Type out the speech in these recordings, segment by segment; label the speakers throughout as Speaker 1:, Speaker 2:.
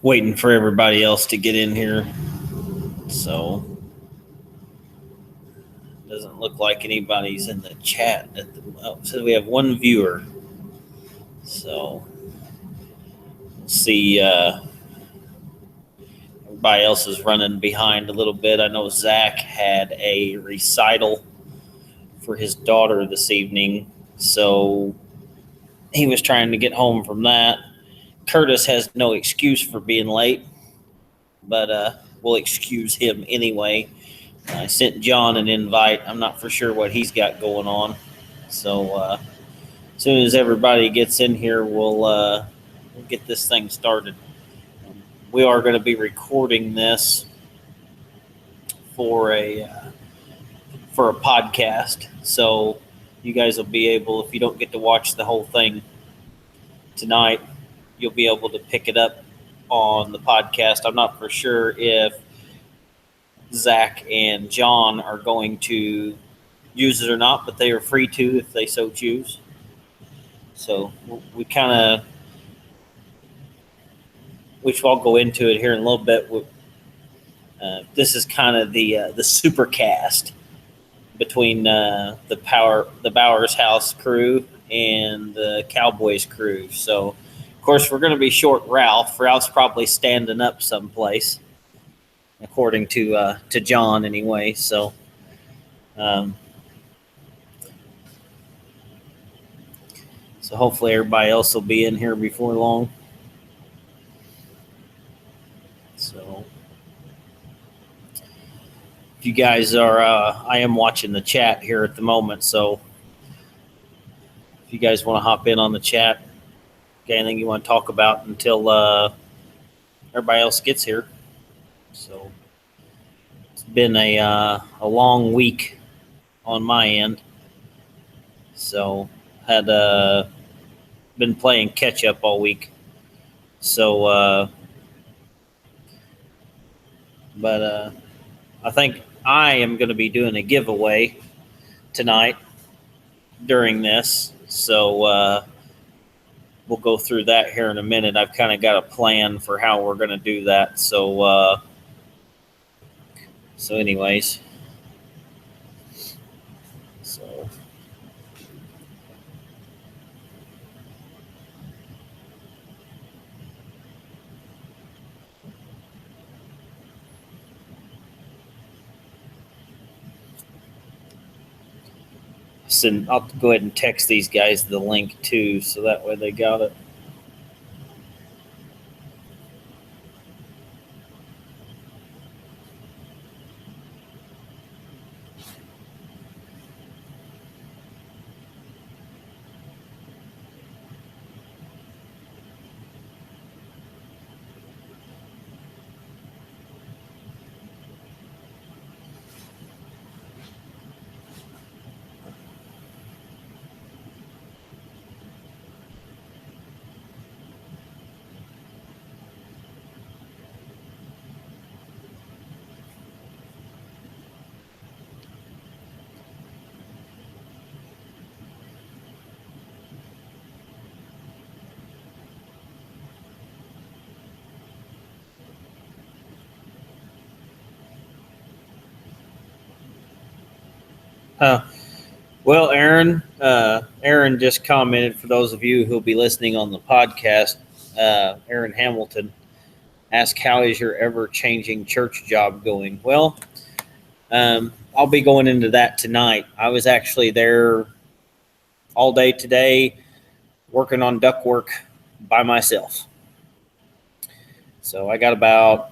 Speaker 1: Waiting for everybody else to get in here. So doesn't look like anybody's in the chat so we have one viewer. So we'll see. Everybody else is running behind a little bit. I know Zach had a recital for his daughter this evening, so he was trying to get home from that. Curtis has no excuse for being late, but we'll excuse him anyway. I sent John an invite. I'm not for sure what he's got going on. So as soon as everybody gets in here, we'll get this thing started. We are going to be recording this for a podcast. So you guys will be able, if you don't get to watch the whole thing tonight, you'll be able to pick it up on the podcast. I'm not for sure if Zach and John are going to use it or not, but they are free to if they so choose. So we kind of, which I'll go into it here in a little bit. This is kind of the supercast between the Bowers House crew and the Cowboys crew. So, of course, we're going to be short Ralph. Ralph's probably standing up someplace, according to John anyway. So, so hopefully everybody else will be in here before long. So, if you guys are, I am watching the chat here at the moment. So, if you guys want to hop in on the chat, anything you want to talk about until everybody else gets here. So it's been a long week on my end. So had been playing catch up all week. So but I think I am going to be doing a giveaway tonight during this. So we'll go through that here in a minute. I've kind of got a plan for how we're going to do that. So anyways, so I'll go ahead and text these guys the link too, so that way they got it. Well, Aaron just commented, for those of you who'll be listening on the podcast, Aaron Hamilton asked, how is your ever-changing church job going? Well, I'll be going into that tonight. I was actually there all day today working on ductwork by myself. So I got about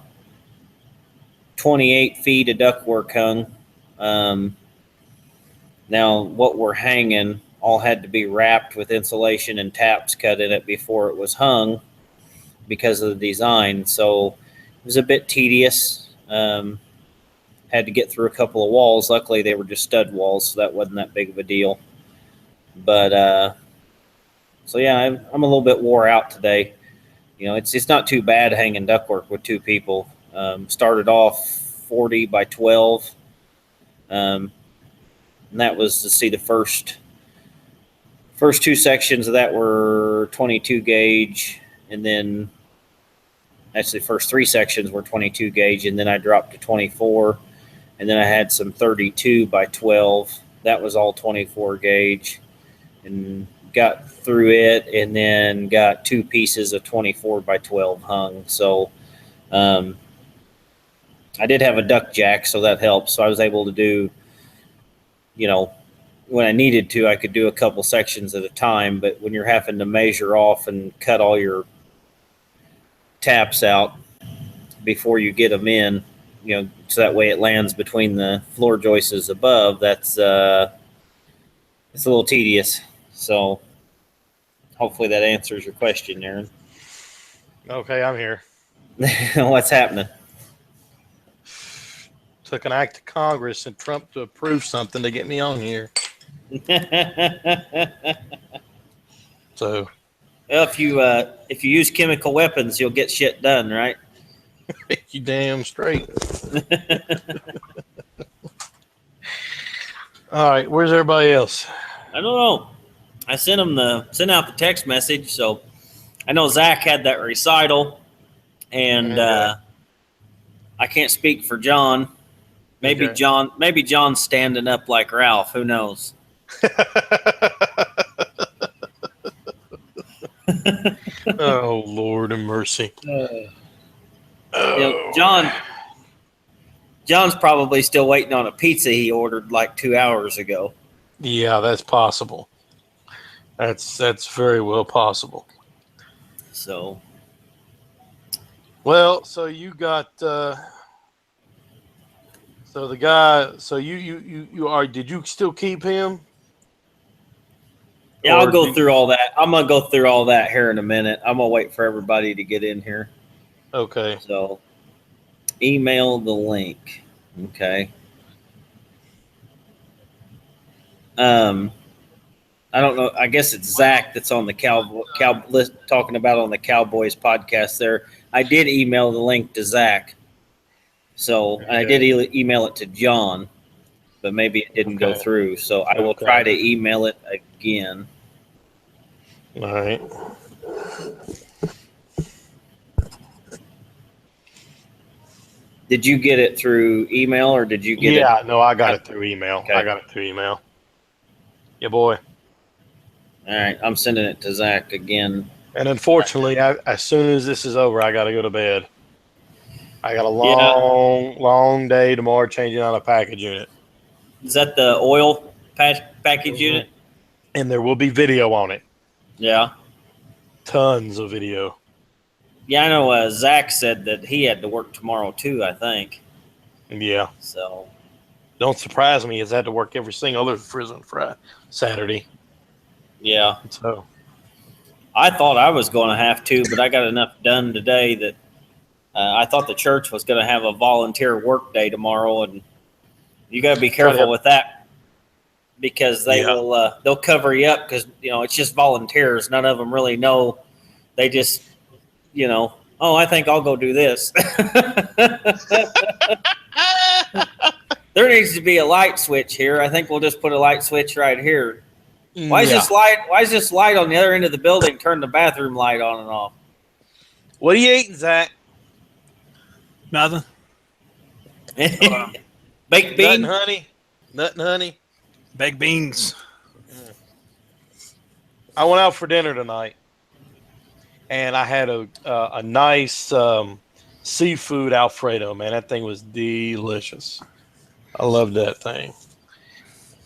Speaker 1: 28 feet of ductwork hung. Now, what we're hanging all had to be wrapped with insulation and taps cut in it before it was hung because of the design. So it was a bit tedious. Had to get through a couple of walls. Luckily, they were just stud walls, so that wasn't that big of a deal. But so yeah, I'm a little bit wore out today. You know, it's not too bad hanging ductwork with two people. Started off 40 by 12. And that was to see the first two sections of that were 22 gauge, and then Actually, first 3 sections were 22 gauge, and then I dropped to 24, and then I had some 32 by 12. That was all 24 gauge, and got through it, and then got 2 pieces of 24 by 12 hung. So I did have a duck jack, so that helps. So I was able to do, when I needed to, I could do a couple sections at a time. But when you're having to measure off and cut all your taps out before you get them in, so that way it lands between the floor joists above, it's a little tedious. So hopefully that answers your question, Aaron.
Speaker 2: Okay, I'm here.
Speaker 1: What's happening?
Speaker 2: Took an act of Congress and Trump to approve something to get me on here. So,
Speaker 1: well, if you use chemical weapons, you'll get shit done, right?
Speaker 2: you damn straight. All right, where's everybody else?
Speaker 1: I don't know. I sent out the text message, so I know Zach had that recital, and I can't speak for John. Maybe okay. Maybe John's standing up like Ralph. Who knows?
Speaker 2: Oh, Lord of mercy.
Speaker 1: John's probably still waiting on a pizza he ordered like 2 hours ago.
Speaker 2: Yeah, that's possible. That's very well possible.
Speaker 1: So,
Speaker 2: well, so you got so the guy. So you are. Did you still keep him?
Speaker 1: Yeah, I'll go through all that. I'm gonna go through all that here in a minute. I'm gonna wait for everybody to get in here.
Speaker 2: Okay.
Speaker 1: So, email the link. Okay. I don't know. I guess it's Zach that's on the list talking about on the Cowboys podcast there. I did email the link to Zach. So okay. I did email it to John, but maybe it didn't go through. So I will try to email it again.
Speaker 2: All right.
Speaker 1: Did you get it through email or did you get it?
Speaker 2: Yeah, no, I got it through email. Okay. I got it through email. Yeah, boy.
Speaker 1: All right, I'm sending it to Zach again.
Speaker 2: And unfortunately, as soon as this is over, I got to go to bed. I got a long day tomorrow changing out a package unit.
Speaker 1: Is that the oil package unit?
Speaker 2: And there will be video on it.
Speaker 1: Yeah.
Speaker 2: Tons of video.
Speaker 1: Yeah, I know Zach said that he had to work tomorrow too, I think.
Speaker 2: Yeah.
Speaker 1: So.
Speaker 2: Don't surprise me. He's had to work every single other Friday, Saturday.
Speaker 1: Yeah.
Speaker 2: So.
Speaker 1: I thought I was going to have to, but I got enough done today that I thought the church was going to have a volunteer work day tomorrow, and you got to be careful with that because they'll cover you up because it's just volunteers. None of them really know. They just I think I'll go do this. There needs to be a light switch here. I think we'll just put a light switch right here. Why is this light on the other end of the building? Turn the bathroom light on and off.
Speaker 2: What are you eating, Zach?
Speaker 3: Nothing.
Speaker 1: Baked beans?
Speaker 2: Nut and honey.
Speaker 3: Baked beans.
Speaker 2: I went out for dinner tonight, and I had a nice seafood Alfredo. Man, that thing was delicious. I love that thing.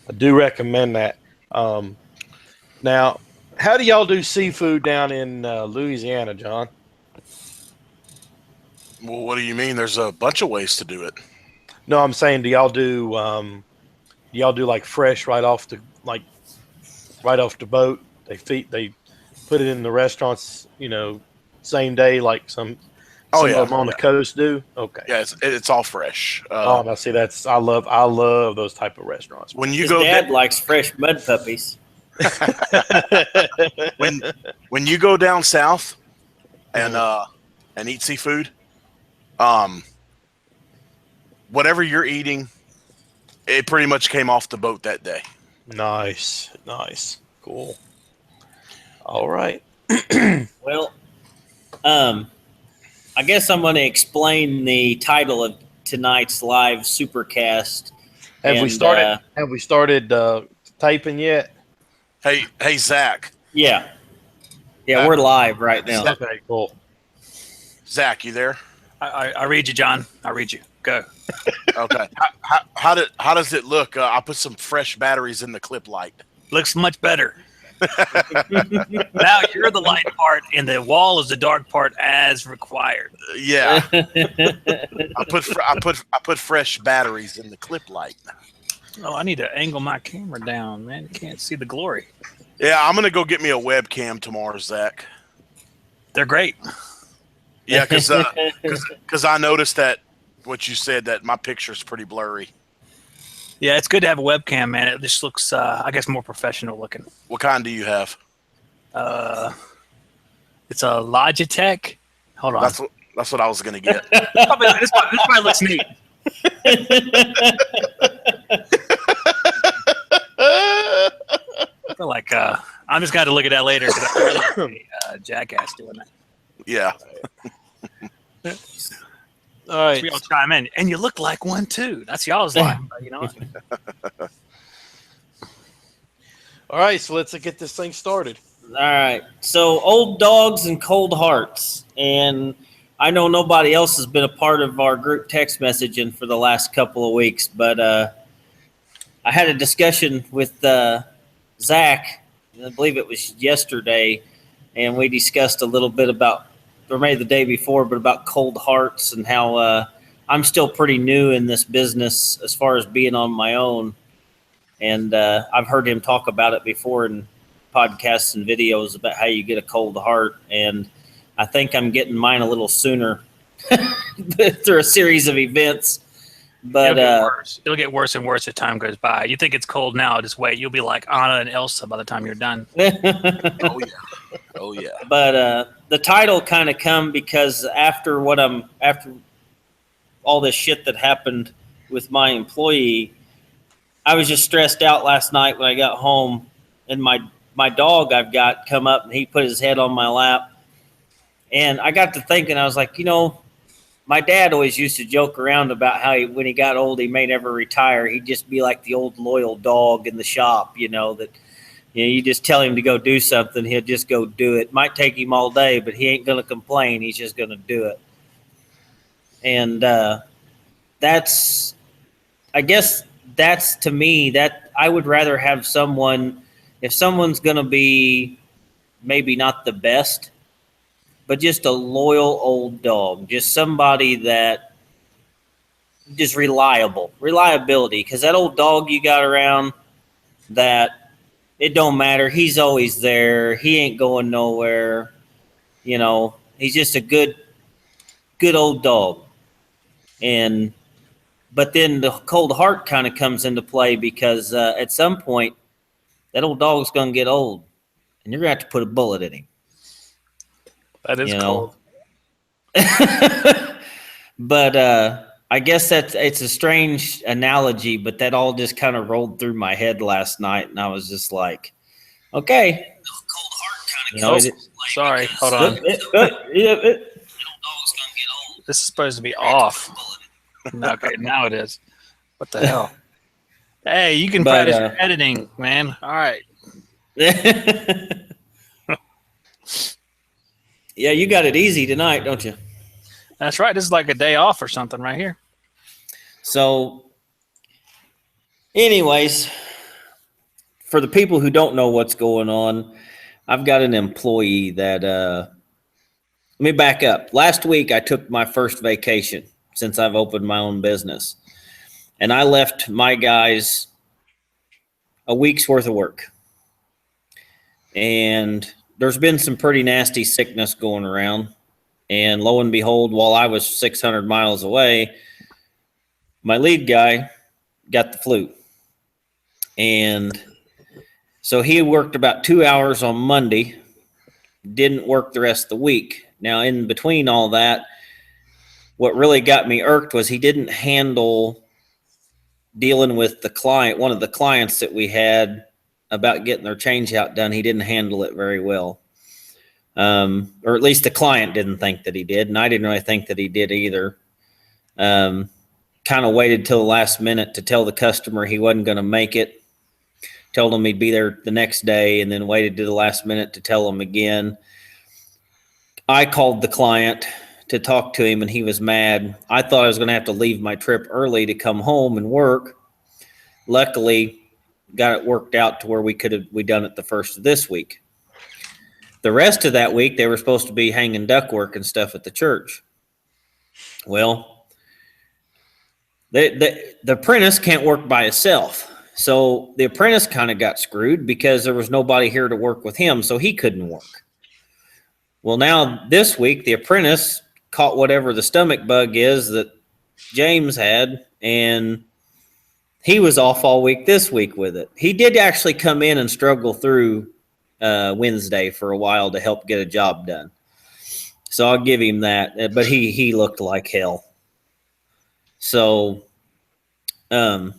Speaker 2: I do recommend that. Now, how do y'all do seafood down in Louisiana, John?
Speaker 4: Well, what do you mean? There's a bunch of ways to do it.
Speaker 2: No, I'm saying, do y'all do like fresh right off the boat? They put it in the restaurants, same day like some of them on the coast do. Okay.
Speaker 4: Yeah, it's all fresh.
Speaker 2: Now see, I love those type of restaurants.
Speaker 4: When you
Speaker 1: His dad likes fresh mud puppies.
Speaker 4: when you go down south and eat seafood, whatever you're eating, it pretty much came off the boat that day.
Speaker 2: Nice, cool. All right.
Speaker 1: Well, I guess I'm going to explain the title of tonight's live supercast.
Speaker 2: Have we started? Have we started taping yet?
Speaker 4: Hey, Zach.
Speaker 1: Yeah, we're live right now.
Speaker 2: Okay, cool.
Speaker 4: Zach, you there?
Speaker 3: I read you, John. I read you. Go.
Speaker 4: Okay. How does it look? I put some fresh batteries in the clip light.
Speaker 3: Looks much better. Now you're the light part, and the wall is the dark part as required.
Speaker 4: Yeah. I put fresh batteries in the clip light.
Speaker 3: Oh, I need to angle my camera down, man. You can't see the glory.
Speaker 4: Yeah, I'm gonna go get me a webcam tomorrow, Zach.
Speaker 3: They're great.
Speaker 4: Yeah, because I noticed that what you said, that my picture's pretty blurry.
Speaker 3: Yeah, it's good to have a webcam, man. It just looks, I guess, more professional looking.
Speaker 4: What kind do you have?
Speaker 3: It's a Logitech. Hold on.
Speaker 4: That's what I was gonna get.
Speaker 3: This probably looks neat. I feel like I'm just going to look at that later because I feel like a jackass doing that.
Speaker 4: Yeah.
Speaker 2: All right.
Speaker 3: So we all chime in, and you look like one too. That's y'all's line, but you know.
Speaker 2: All right, so let's get this thing started.
Speaker 1: All right. So old dogs and cold hearts. And I know nobody else has been a part of our group text messaging for the last couple of weeks, but I had a discussion with Zach, I believe it was yesterday, and we discussed a little bit about, or maybe the day before, but about cold hearts and how I'm still pretty new in this business as far as being on my own. And I've heard him talk about it before in podcasts and videos about how you get a cold heart. And I think I'm getting mine a little sooner through a series of events. But
Speaker 3: it'll get worse and worse as time goes by. You think it's cold now, just wait. You'll be like Anna and Elsa by the time you're done.
Speaker 4: Oh yeah.
Speaker 1: But the title kind of come because after all this shit that happened with my employee, I was just stressed out last night when I got home, and my dog I've got come up and he put his head on my lap, and I got to thinking, I was like, my dad always used to joke around about how when he got old, he may never retire. He'd just be like the old loyal dog in the shop, that you just tell him to go do something, he'll just go do it. Might take him all day, but he ain't going to complain. He's just going to do it. And I guess that's to me that I would rather have someone, if someone's going to be maybe not the best, but just a loyal old dog, just somebody that just reliability. Because that old dog you got around, that it don't matter. He's always there. He ain't going nowhere. He's just a good old dog. But then the cold heart kind of comes into play because at some point that old dog's going to get old, and you're going to have to put a bullet in him.
Speaker 3: That is cold.
Speaker 1: But I guess it's a strange analogy, but that all just kind of rolled through my head last night, and I was just like, okay. Cold heart kind of
Speaker 3: sorry, hold on. This is supposed to be off. Okay, now it is. What the hell? Hey, you can practice your editing, man. All right.
Speaker 1: Yeah, you got it easy tonight, don't you?
Speaker 3: That's right. This is like a day off or something right here.
Speaker 1: So, anyways, for the people who don't know what's going on, I've got an employee that, let me back up. Last week, I took my first vacation since I've opened my own business. And I left my guys a week's worth of work. And there's been some pretty nasty sickness going around. And lo and behold, while I was 600 miles away, my lead guy got the flu. And so he worked about 2 hours on Monday, didn't work the rest of the week. Now, in between all that, what really got me irked was he didn't handle dealing with the client, one of the clients that we had about getting their change out done. He didn't handle it very well. or at least the client didn't think that he did, and I didn't really think that he did either. Kind of waited till the last minute to tell the customer he wasn't going to make it. Told him he'd be there the next day, and then waited to the last minute to tell him again. I called the client to talk to him, and he was mad. I thought I was going to have to leave my trip early to come home and work. Luckily, got it worked out to where we done it the first of this week. The rest of that week, they were supposed to be hanging ductwork and stuff at the church. Well, the apprentice can't work by himself. So the apprentice kind of got screwed because there was nobody here to work with him, so he couldn't work. Well, now this week, the apprentice caught whatever the stomach bug is that James had, and he was off all week this week with it. He did actually come in and struggle through Wednesday for a while to help get a job done. So I'll give him that, but he looked like hell. So, but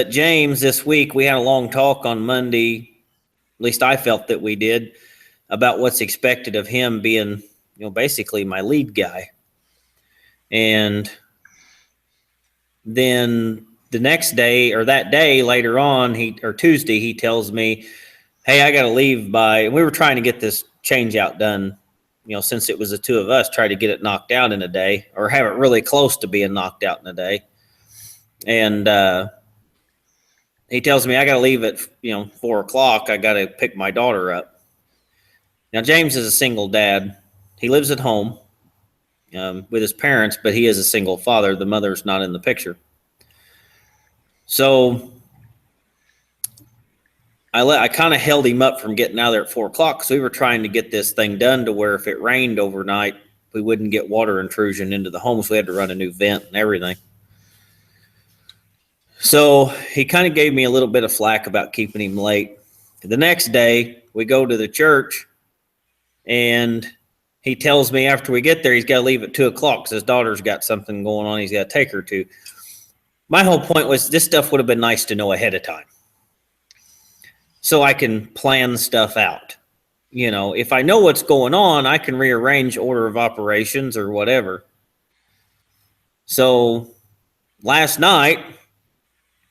Speaker 1: James, this week, we had a long talk on Monday, at least I felt that we did, about what's expected of him being, basically my lead guy. And then the next day, or that day later on, Tuesday, he tells me, hey, I got to leave by, we were trying to get this change out done, since it was the two of us, try to get it knocked out in a day, or have it really close to being knocked out in a day. And he tells me I got to leave at 4:00. I got to pick my daughter up. Now James is a single dad. He lives at home with his parents, but he is a single father. The mother's not in the picture. So I kind of held him up from getting out of there at 4:00 because we were trying to get this thing done to where if it rained overnight, we wouldn't get water intrusion into the home. So we had to run a new vent and everything. So he kind of gave me a little bit of flack about keeping him late. The next day, we go to the church, and he tells me after we get there, he's got to leave at 2:00 because his daughter's got something going on he's got to take her to. My whole point was this stuff would have been nice to know ahead of time so I can plan stuff out. If I know what's going on, I can rearrange order of operations or whatever. So last night,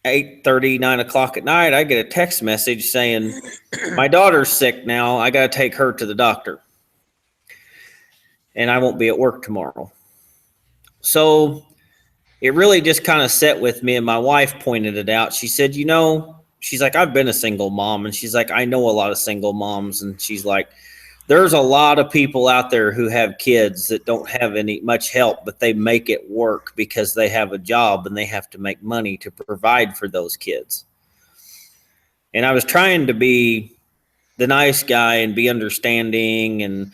Speaker 1: 8:30, 9:00 at night, I get a text message saying, my daughter's sick now. I got to take her to the doctor. And I won't be at work tomorrow. So it really just kind of set with me, and my wife pointed it out. She said, she's like, I've been a single mom, and she's like, I know a lot of single moms, and she's like, there's a lot of people out there who have kids that don't have much help, but they make it work because they have a job and they have to make money to provide for those kids. And I was trying to be the nice guy and be understanding and,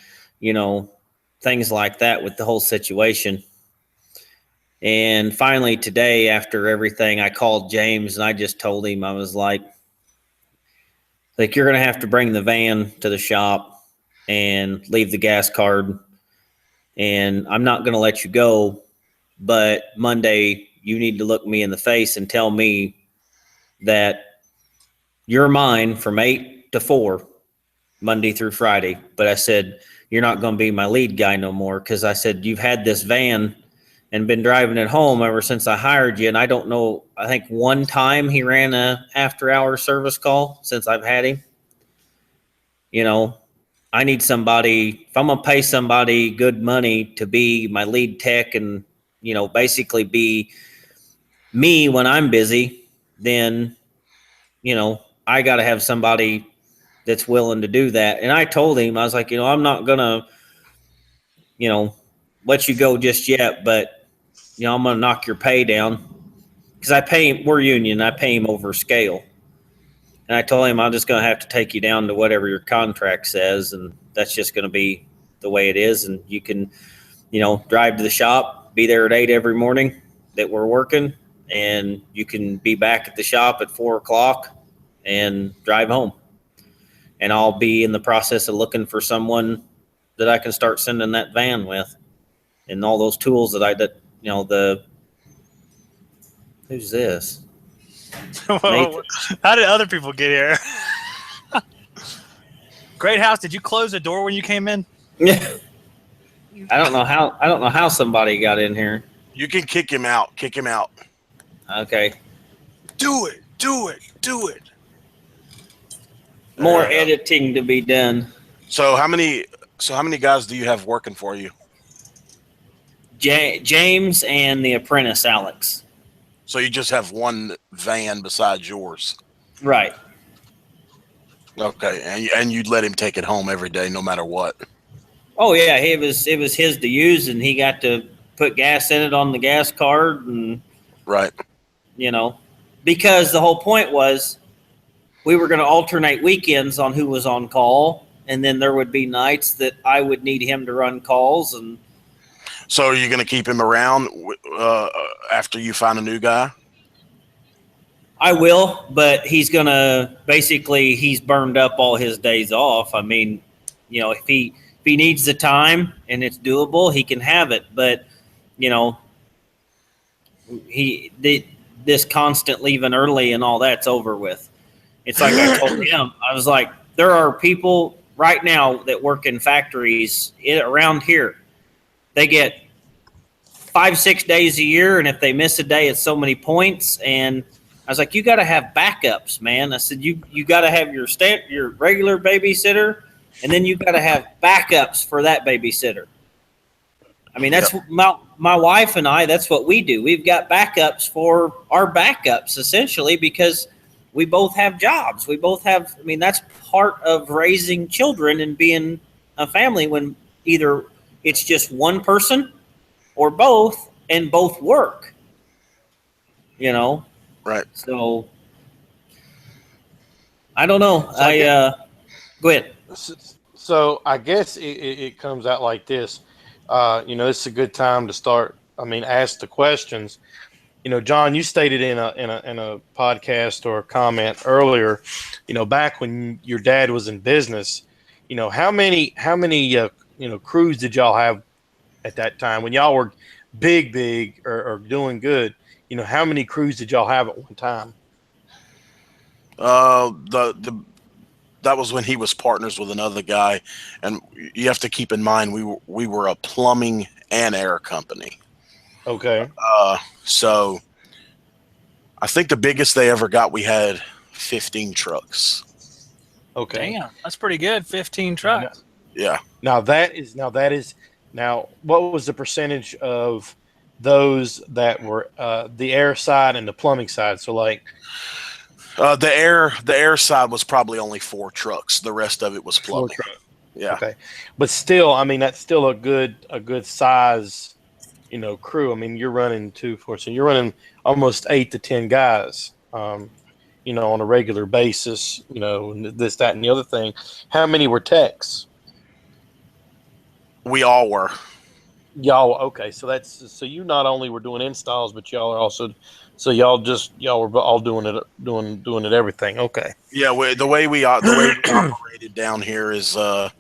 Speaker 1: things like that with the whole situation. And finally today, after everything, I called James and I just told him, I was like, you're going to have to bring the van to the shop and leave the gas card. And I'm not going to let you go. But Monday, you need to look me in the face and tell me that you're mine from 8 to 4, Monday through Friday. But I said, you're not going to be my lead guy no more. Because I said, you've had this van and been driving it home ever since I hired you. And I don't know, I think one time he ran a after-hour service call since I've had him. I need somebody, if I'm going to pay somebody good money to be my lead tech and, basically be me when I'm busy, then, I got to have somebody that's willing to do that. And I told him, I was like, I'm not going to, let you go just yet, but, I'm going to knock your pay down because I pay him, we're union, I pay him over scale. And I told him I'm just going to have to take you down to whatever your contract says, and that's just going to be the way it is. And you can, drive to the shop, be there at 8 every morning that we're working, and you can be back at the shop at 4:00 and drive home. And I'll be in the process of looking for someone that I can start sending that van with, and all those tools who's this?
Speaker 3: Whoa, how did other people get here? Great House, did you close the door when you came in?
Speaker 1: Yeah. I don't know how somebody got in here.
Speaker 4: You can kick him out. Kick him out.
Speaker 1: Okay.
Speaker 2: Do it. Do it. Do it.
Speaker 1: More
Speaker 4: There you go.
Speaker 1: editing to be done.
Speaker 4: So how many guys do you have working for you?
Speaker 1: James and the apprentice Alex.
Speaker 4: So you just have one van besides yours.
Speaker 1: Right.
Speaker 4: Okay, and you'd let him take it home every day, no matter what.
Speaker 1: Oh yeah, it was his to use, and he got to put gas in it on the gas card, and
Speaker 4: Right.
Speaker 1: Because the whole point was we were going to alternate weekends on who was on call, and then there would be nights that I would need him to run calls. And
Speaker 4: So are you going to keep him around after you find a new guy?
Speaker 1: I will, but he's burned up all his days off. I mean, if he needs the time and it's doable, he can have it. But this constant leaving early and all that's over with. It's like I told him, I was like, there are people right now that work in factories around here. They get 5-6 days a year, and if they miss a day, it's so many points. And I was like, you got to have backups, man. I said, you got to have your regular babysitter, and then you got to have backups for that babysitter. I mean, that's my wife and I, that's what we do. We've got backups for our backups, essentially, because we both have jobs. We both have, that's part of raising children and being a family, when either it's just one person or both, and both work,
Speaker 4: Right.
Speaker 1: So I don't know. Go ahead.
Speaker 2: So I guess it comes out like this. It's a good time to start. Ask the questions. John, you stated in a podcast or a comment earlier, back when your dad was in business, how many crews did y'all have at that time when y'all were big or doing good? How many crews did y'all have at one time?
Speaker 4: That was when he was partners with another guy, and you have to keep in mind we were a plumbing and air company.
Speaker 2: Okay.
Speaker 4: So I think the biggest they ever got, we had 15 trucks.
Speaker 2: Okay.
Speaker 3: Damn, that's pretty good. 15 trucks.
Speaker 4: Yeah.
Speaker 2: Now what was the percentage of those that were the air side and the plumbing side? So like
Speaker 4: the air side was probably only 4 trucks. The rest of it was plumbing. Yeah.
Speaker 2: Okay. But still, that's still a good size, crew. You're running 2, 4, so you're running almost 8 to 10 guys, on a regular basis, this, that, and the other thing. How many were techs?
Speaker 4: We all were.
Speaker 2: Y'all, okay. So you not only were doing installs, but y'all are also, so y'all were all doing it everything. Okay.
Speaker 4: Yeah. The way we operated down here is, I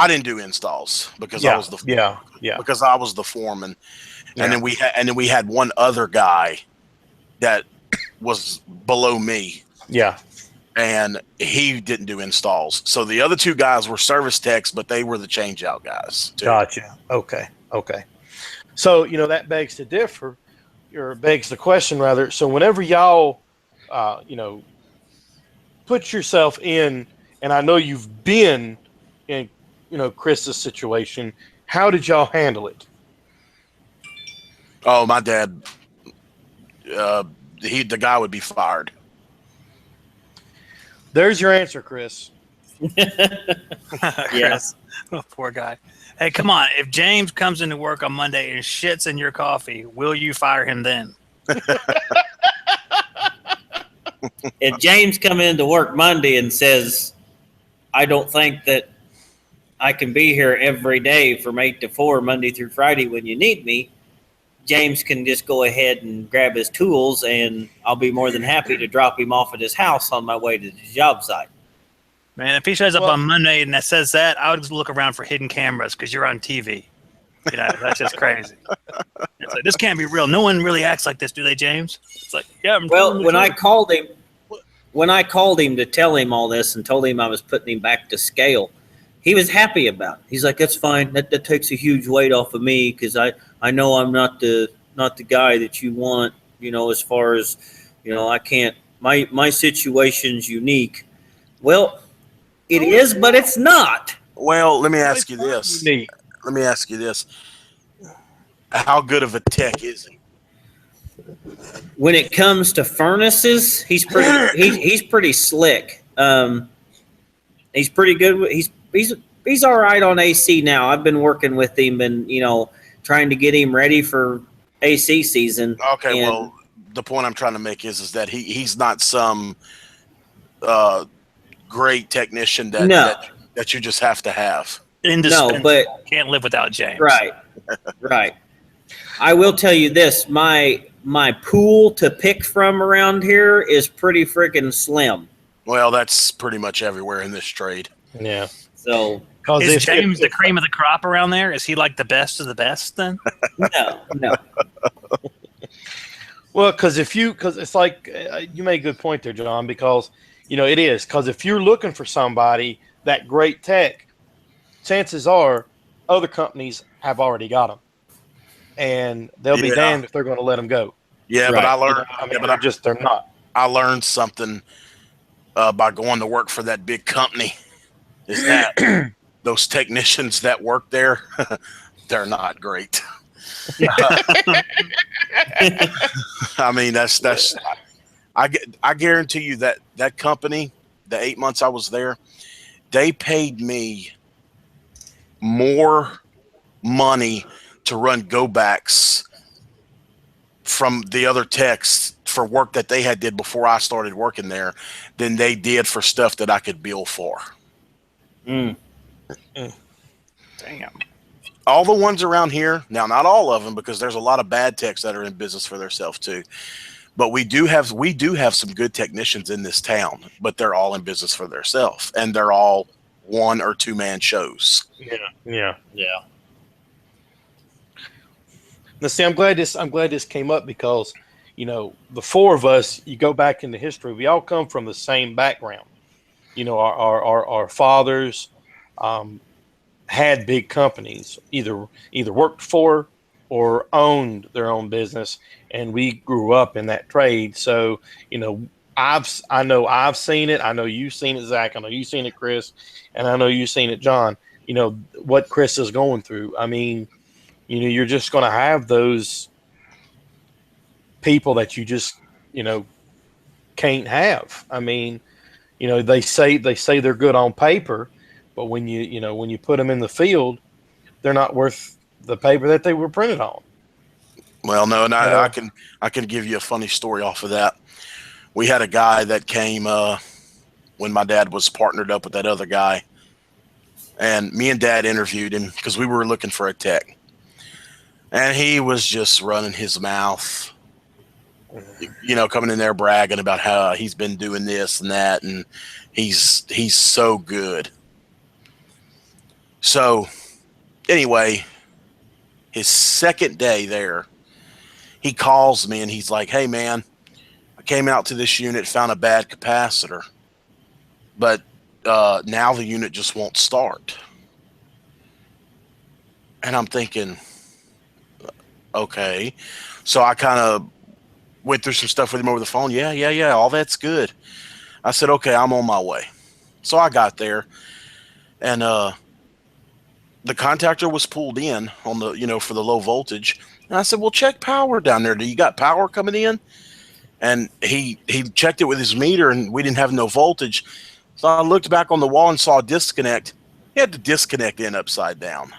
Speaker 4: didn't do installs because I was the foreman, and then we had one other guy that was below me.
Speaker 2: Yeah.
Speaker 4: And he didn't do installs. So the other 2 guys were service techs, but they were the change out guys too.
Speaker 2: Gotcha. Okay. So, that begs the question rather. So whenever y'all, put yourself in, and I know you've been in, Chris's situation, how did y'all handle it?
Speaker 4: Oh, my dad, the guy would be fired.
Speaker 2: There's your answer, Chris.
Speaker 3: Yes. Oh, poor guy. Hey, come on. If James comes into work on Monday and shits in your coffee, will you fire him then?
Speaker 1: If James come into work Monday and says, I don't think that I can be here every day from 8 to 4, Monday through Friday when you need me, James can just go ahead and grab his tools, and I'll be more than happy to drop him off at his house on my way to the job site.
Speaker 3: Man, if he shows up on Monday and that says that, I would just look around for hidden cameras because you're on TV. That's just crazy. It's like, this can't be real. No one really acts like this, do they, James? It's like, yeah.
Speaker 1: Well, when I called him, when I called him to tell him all this and told him I was putting him back to scale, he was happy about it. He's like, "That's fine. That takes a huge weight off of me because I know I'm not the guy that you want. As far as I can't. My situation's unique. Well, it is, but it's not.
Speaker 4: Well, let me ask you this. How good of a tech is he?
Speaker 1: When it comes to furnaces, he's pretty slick. He's pretty good. He's all right on AC now. I've been working with him and trying to get him ready for AC season.
Speaker 4: Okay, well, the point I'm trying to make is that he's not some great technician that you just have to have.
Speaker 3: No, but can't live without James.
Speaker 1: Right. I will tell you this: my pool to pick from around here is pretty freaking slim.
Speaker 4: Well, that's pretty much everywhere in this trade.
Speaker 2: Yeah.
Speaker 1: So,
Speaker 3: is James the cream of the crop around there? Is he like the best of the best then?
Speaker 1: No.
Speaker 2: Well, because it's like you made a good point there, John. Because it is because if you're looking for somebody that great tech, chances are other companies have already got them, and they'll be damned if they're going to let them go.
Speaker 4: Yeah, right. But I learned.
Speaker 2: They're not.
Speaker 4: I learned something by going to work for that big company. Is that those technicians that work there, they're not great. I mean, that's. I guarantee you that company, the 8 months I was there, they paid me more money to run go-backs from the other techs for work that they had did before I started working there than they did for stuff that I could bill for.
Speaker 3: Damn.
Speaker 4: All the ones around here, now not all of them, because there's a lot of bad techs that are in business for themselves too. But we do have some good technicians in this town, but they're all in business for themselves, and they're all 1 or 2 man shows.
Speaker 2: Yeah. Now, see, I'm glad this came up because, the 4 of us, you go back into history, we all come from the same background. Our fathers had big companies, either worked for or owned their own business, and we grew up in that trade. So, I know I've seen it. I know you've seen it, Zach. I know you've seen it, Chris, and I know you've seen it, John. What Chris is going through. I mean, you're just going to have those people that you just, can't have. I mean, they say they're good on paper, but when you put them in the field, they're not worth the paper that they were printed on.
Speaker 4: Well, no, and I can give you a funny story off of that. We had a guy that came when my dad was partnered up with that other guy, and me and Dad interviewed him because we were looking for a tech, and he was just running his mouth, coming in there bragging about how he's been doing this and that, and he's so good. So anyway, his second day there, he calls me and he's like, "Hey man, I came out to this unit, found a bad capacitor, but now the unit just won't start." And I'm thinking, okay. So I kind of went through some stuff with him over the phone. Yeah, all that's good. I said, okay, I'm on my way. So I got there, and the contactor was pulled in on the, for the low voltage. And I said, well, check power down there. Do you got power coming in? And he checked it with his meter, and we didn't have no voltage. So I looked back on the wall and saw a disconnect. He had the disconnect in upside down.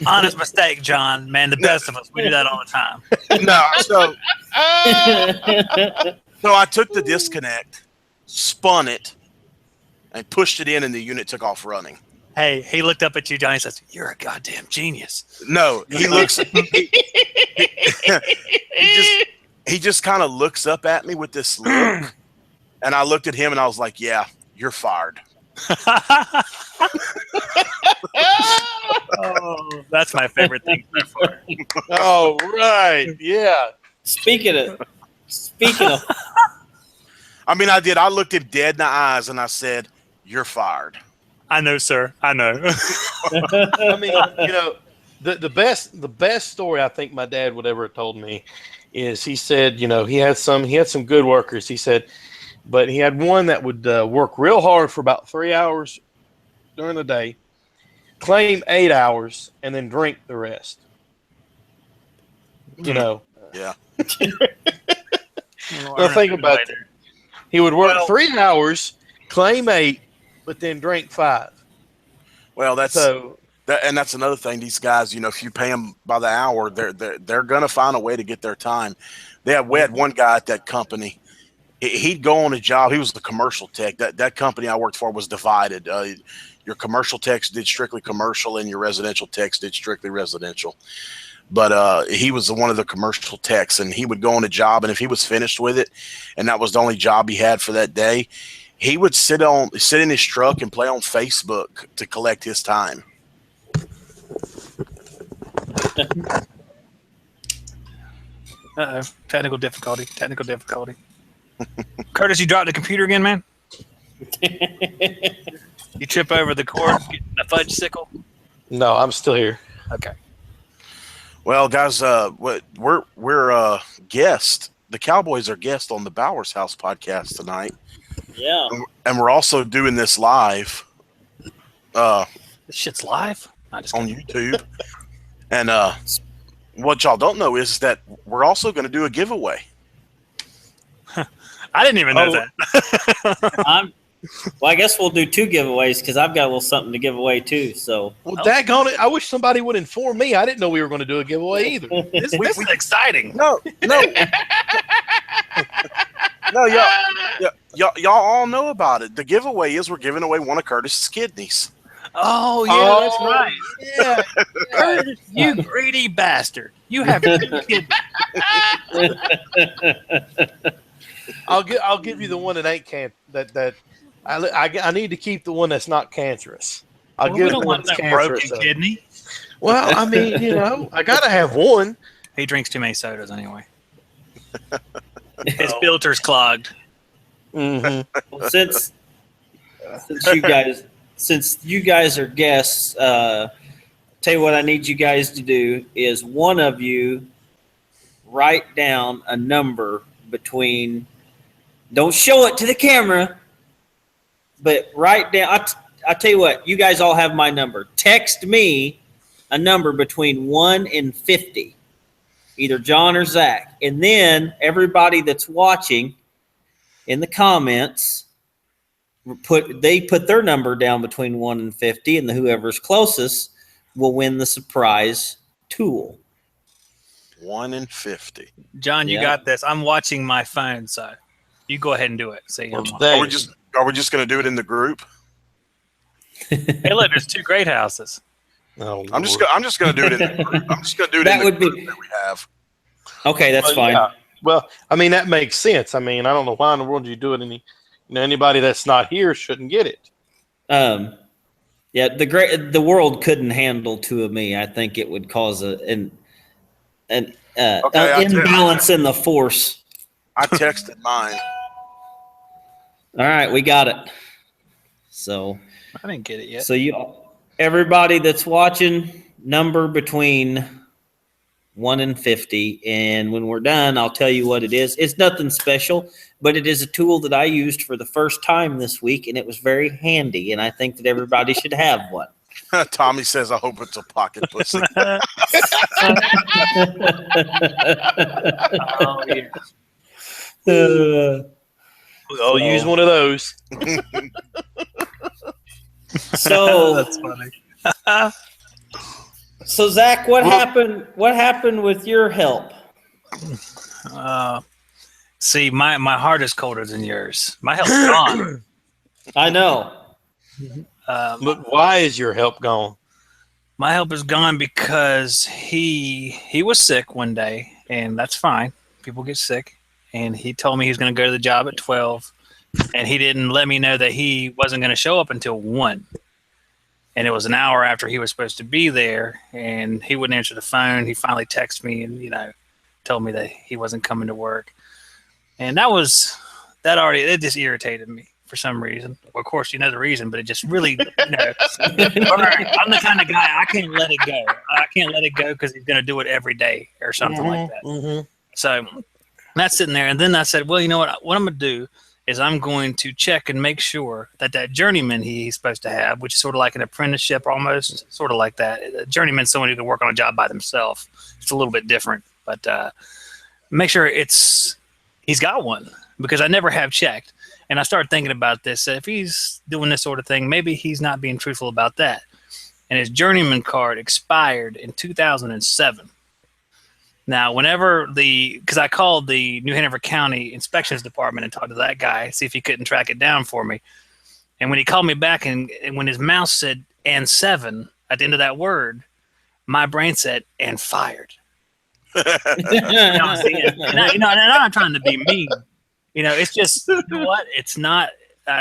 Speaker 3: Honest mistake, John. Man, the best of us. We do that all the time.
Speaker 4: So I took the disconnect, spun it, and pushed it in, and the unit took off running.
Speaker 3: Hey, he looked up at you, Johnny, and says, "You're a goddamn genius."
Speaker 4: No, he looks. He just kind of looks up at me with this look, and I looked at him, and I was like, "Yeah, you're fired."
Speaker 3: Oh, that's my favorite thing.
Speaker 2: Oh, right, yeah.
Speaker 1: Speaking Speaking of,
Speaker 4: I mean, I did. I looked him dead in the eyes and I said, "You're fired."
Speaker 3: I know, sir. I know.
Speaker 2: I mean, the best story I think my dad would ever have told me is he said, he had some good workers. He said, but he had one that would work real hard for about 3 hours during the day, claim 8 hours, and then drink the rest.
Speaker 4: Yeah.
Speaker 2: Now think about that. He would work 3 hours, claim 8, but then drink 5.
Speaker 4: Well, that's another thing. These guys, if you pay them by the hour, they're gonna find a way to get their time. We had one guy at that company. He'd go on a job. He was the commercial tech. That company I worked for was divided. Your commercial techs did strictly commercial, and your residential techs did strictly residential. But he was one of the commercial techs, and he would go on a job, and if he was finished with it, and that was the only job he had for that day, he would sit in his truck and play on Facebook to collect his time.
Speaker 3: Uh-oh. Technical difficulty. Curtis, you dropped the computer again, man? You trip over the cord, getting the fudge sickle?
Speaker 2: No, I'm still here.
Speaker 3: Okay.
Speaker 4: Well, guys, we're guest. The Cowboys are guest on the Bowers House podcast tonight.
Speaker 1: Yeah.
Speaker 4: And we're also doing this live.
Speaker 3: This shit's live?
Speaker 4: On YouTube. And what y'all don't know is that we're also going to do a giveaway.
Speaker 3: I didn't even know that.
Speaker 1: Well, I guess we'll do 2 giveaways because I've got a little something to give away too. So,
Speaker 2: daggone it! I wish somebody would inform me. I didn't know we were going to do a giveaway either.
Speaker 3: This is exciting.
Speaker 4: No, y'all all know about it. The giveaway is we're giving away one of Curtis's kidneys.
Speaker 3: Oh yeah, that's right. Yeah, Curtis, you greedy bastard! You have 2 kidneys.
Speaker 2: I'll give you the one that ain't I need to keep the one that's not cancerous.
Speaker 3: We don't want that broken kidney.
Speaker 2: Well, I mean, I gotta have one.
Speaker 3: He drinks too many sodas anyway. His filter's clogged.
Speaker 2: Mm-hmm.
Speaker 1: Well, since you guys are guests, tell you what I need you guys to do is one of you write down a number between. Don't show it to the camera, but write down. I'll tell you what. You guys all have my number. Text me a number between 1 and 50, either John or Zach, and then everybody that's watching in the comments put their number down between 1 and 50, and whoever's closest will win the surprise tool.
Speaker 4: 1 and 50.
Speaker 3: John, you got this. I'm watching my phone, so you go ahead and do it. See,
Speaker 4: are we just going to do it in the group?
Speaker 3: Hey, look, there's 2 great houses.
Speaker 2: No,
Speaker 4: I'm just going to do it in the group. I'm just going to do it in the group that we have.
Speaker 1: Okay, that's fine.
Speaker 2: Yeah. Well, I mean that makes sense. I mean, I don't know why in the world you do it. Anybody that's not here shouldn't get it.
Speaker 1: Yeah, the world couldn't handle 2 of me. I think it would cause an imbalance in the force.
Speaker 4: I texted mine.
Speaker 1: All right, we got it. So
Speaker 3: I didn't get it yet.
Speaker 1: So everybody that's watching, number between 1 and 50, and when we're done, I'll tell you what it is. It's nothing special, but it is a tool that I used for the first time this week, and it was very handy, and I think that everybody should have one.
Speaker 4: Tommy says, I hope it's a pocket pussy.
Speaker 3: Oh, yeah.
Speaker 2: I'll use one of those.
Speaker 1: So
Speaker 3: that's funny.
Speaker 1: So Zach, what happened? What happened with your help?
Speaker 3: See, my heart is colder than yours. My help's gone.
Speaker 1: I know.
Speaker 2: But why is your help gone?
Speaker 3: My help is gone because he was sick one day, and that's fine. People get sick, and he told me he was going to go to the job at 12, and he didn't let me know that he wasn't going to show up until 1. And it was an hour after he was supposed to be there, and he wouldn't answer the phone. He finally texted me and, told me that he wasn't coming to work. And it just irritated me for some reason. Of course, you know the reason, but it just really, I'm the kind of guy, I can't let it go. I can't let it go because he's going to do it every day or something like that. Mm-hmm. So that's sitting there. And then I said, well, you know what I'm going to do is I'm going to check and make sure that journeyman he's supposed to have, which is sort of like an apprenticeship almost, sort of like that. A journeyman's someone who can work on a job by themselves. It's a little bit different, but make sure he's got one, because I never have checked. And I started thinking about this. If he's doing this sort of thing, maybe he's not being truthful about that. And his journeyman card expired in 2007. Now, because I called the New Hanover County Inspections Department and talked to that guy, see if he couldn't track it down for me. And when he called me back and when his mouth said "and 7" at the end of that word, my brain said "and fired." I'm not trying to be mean. It's just, you know what? It's not,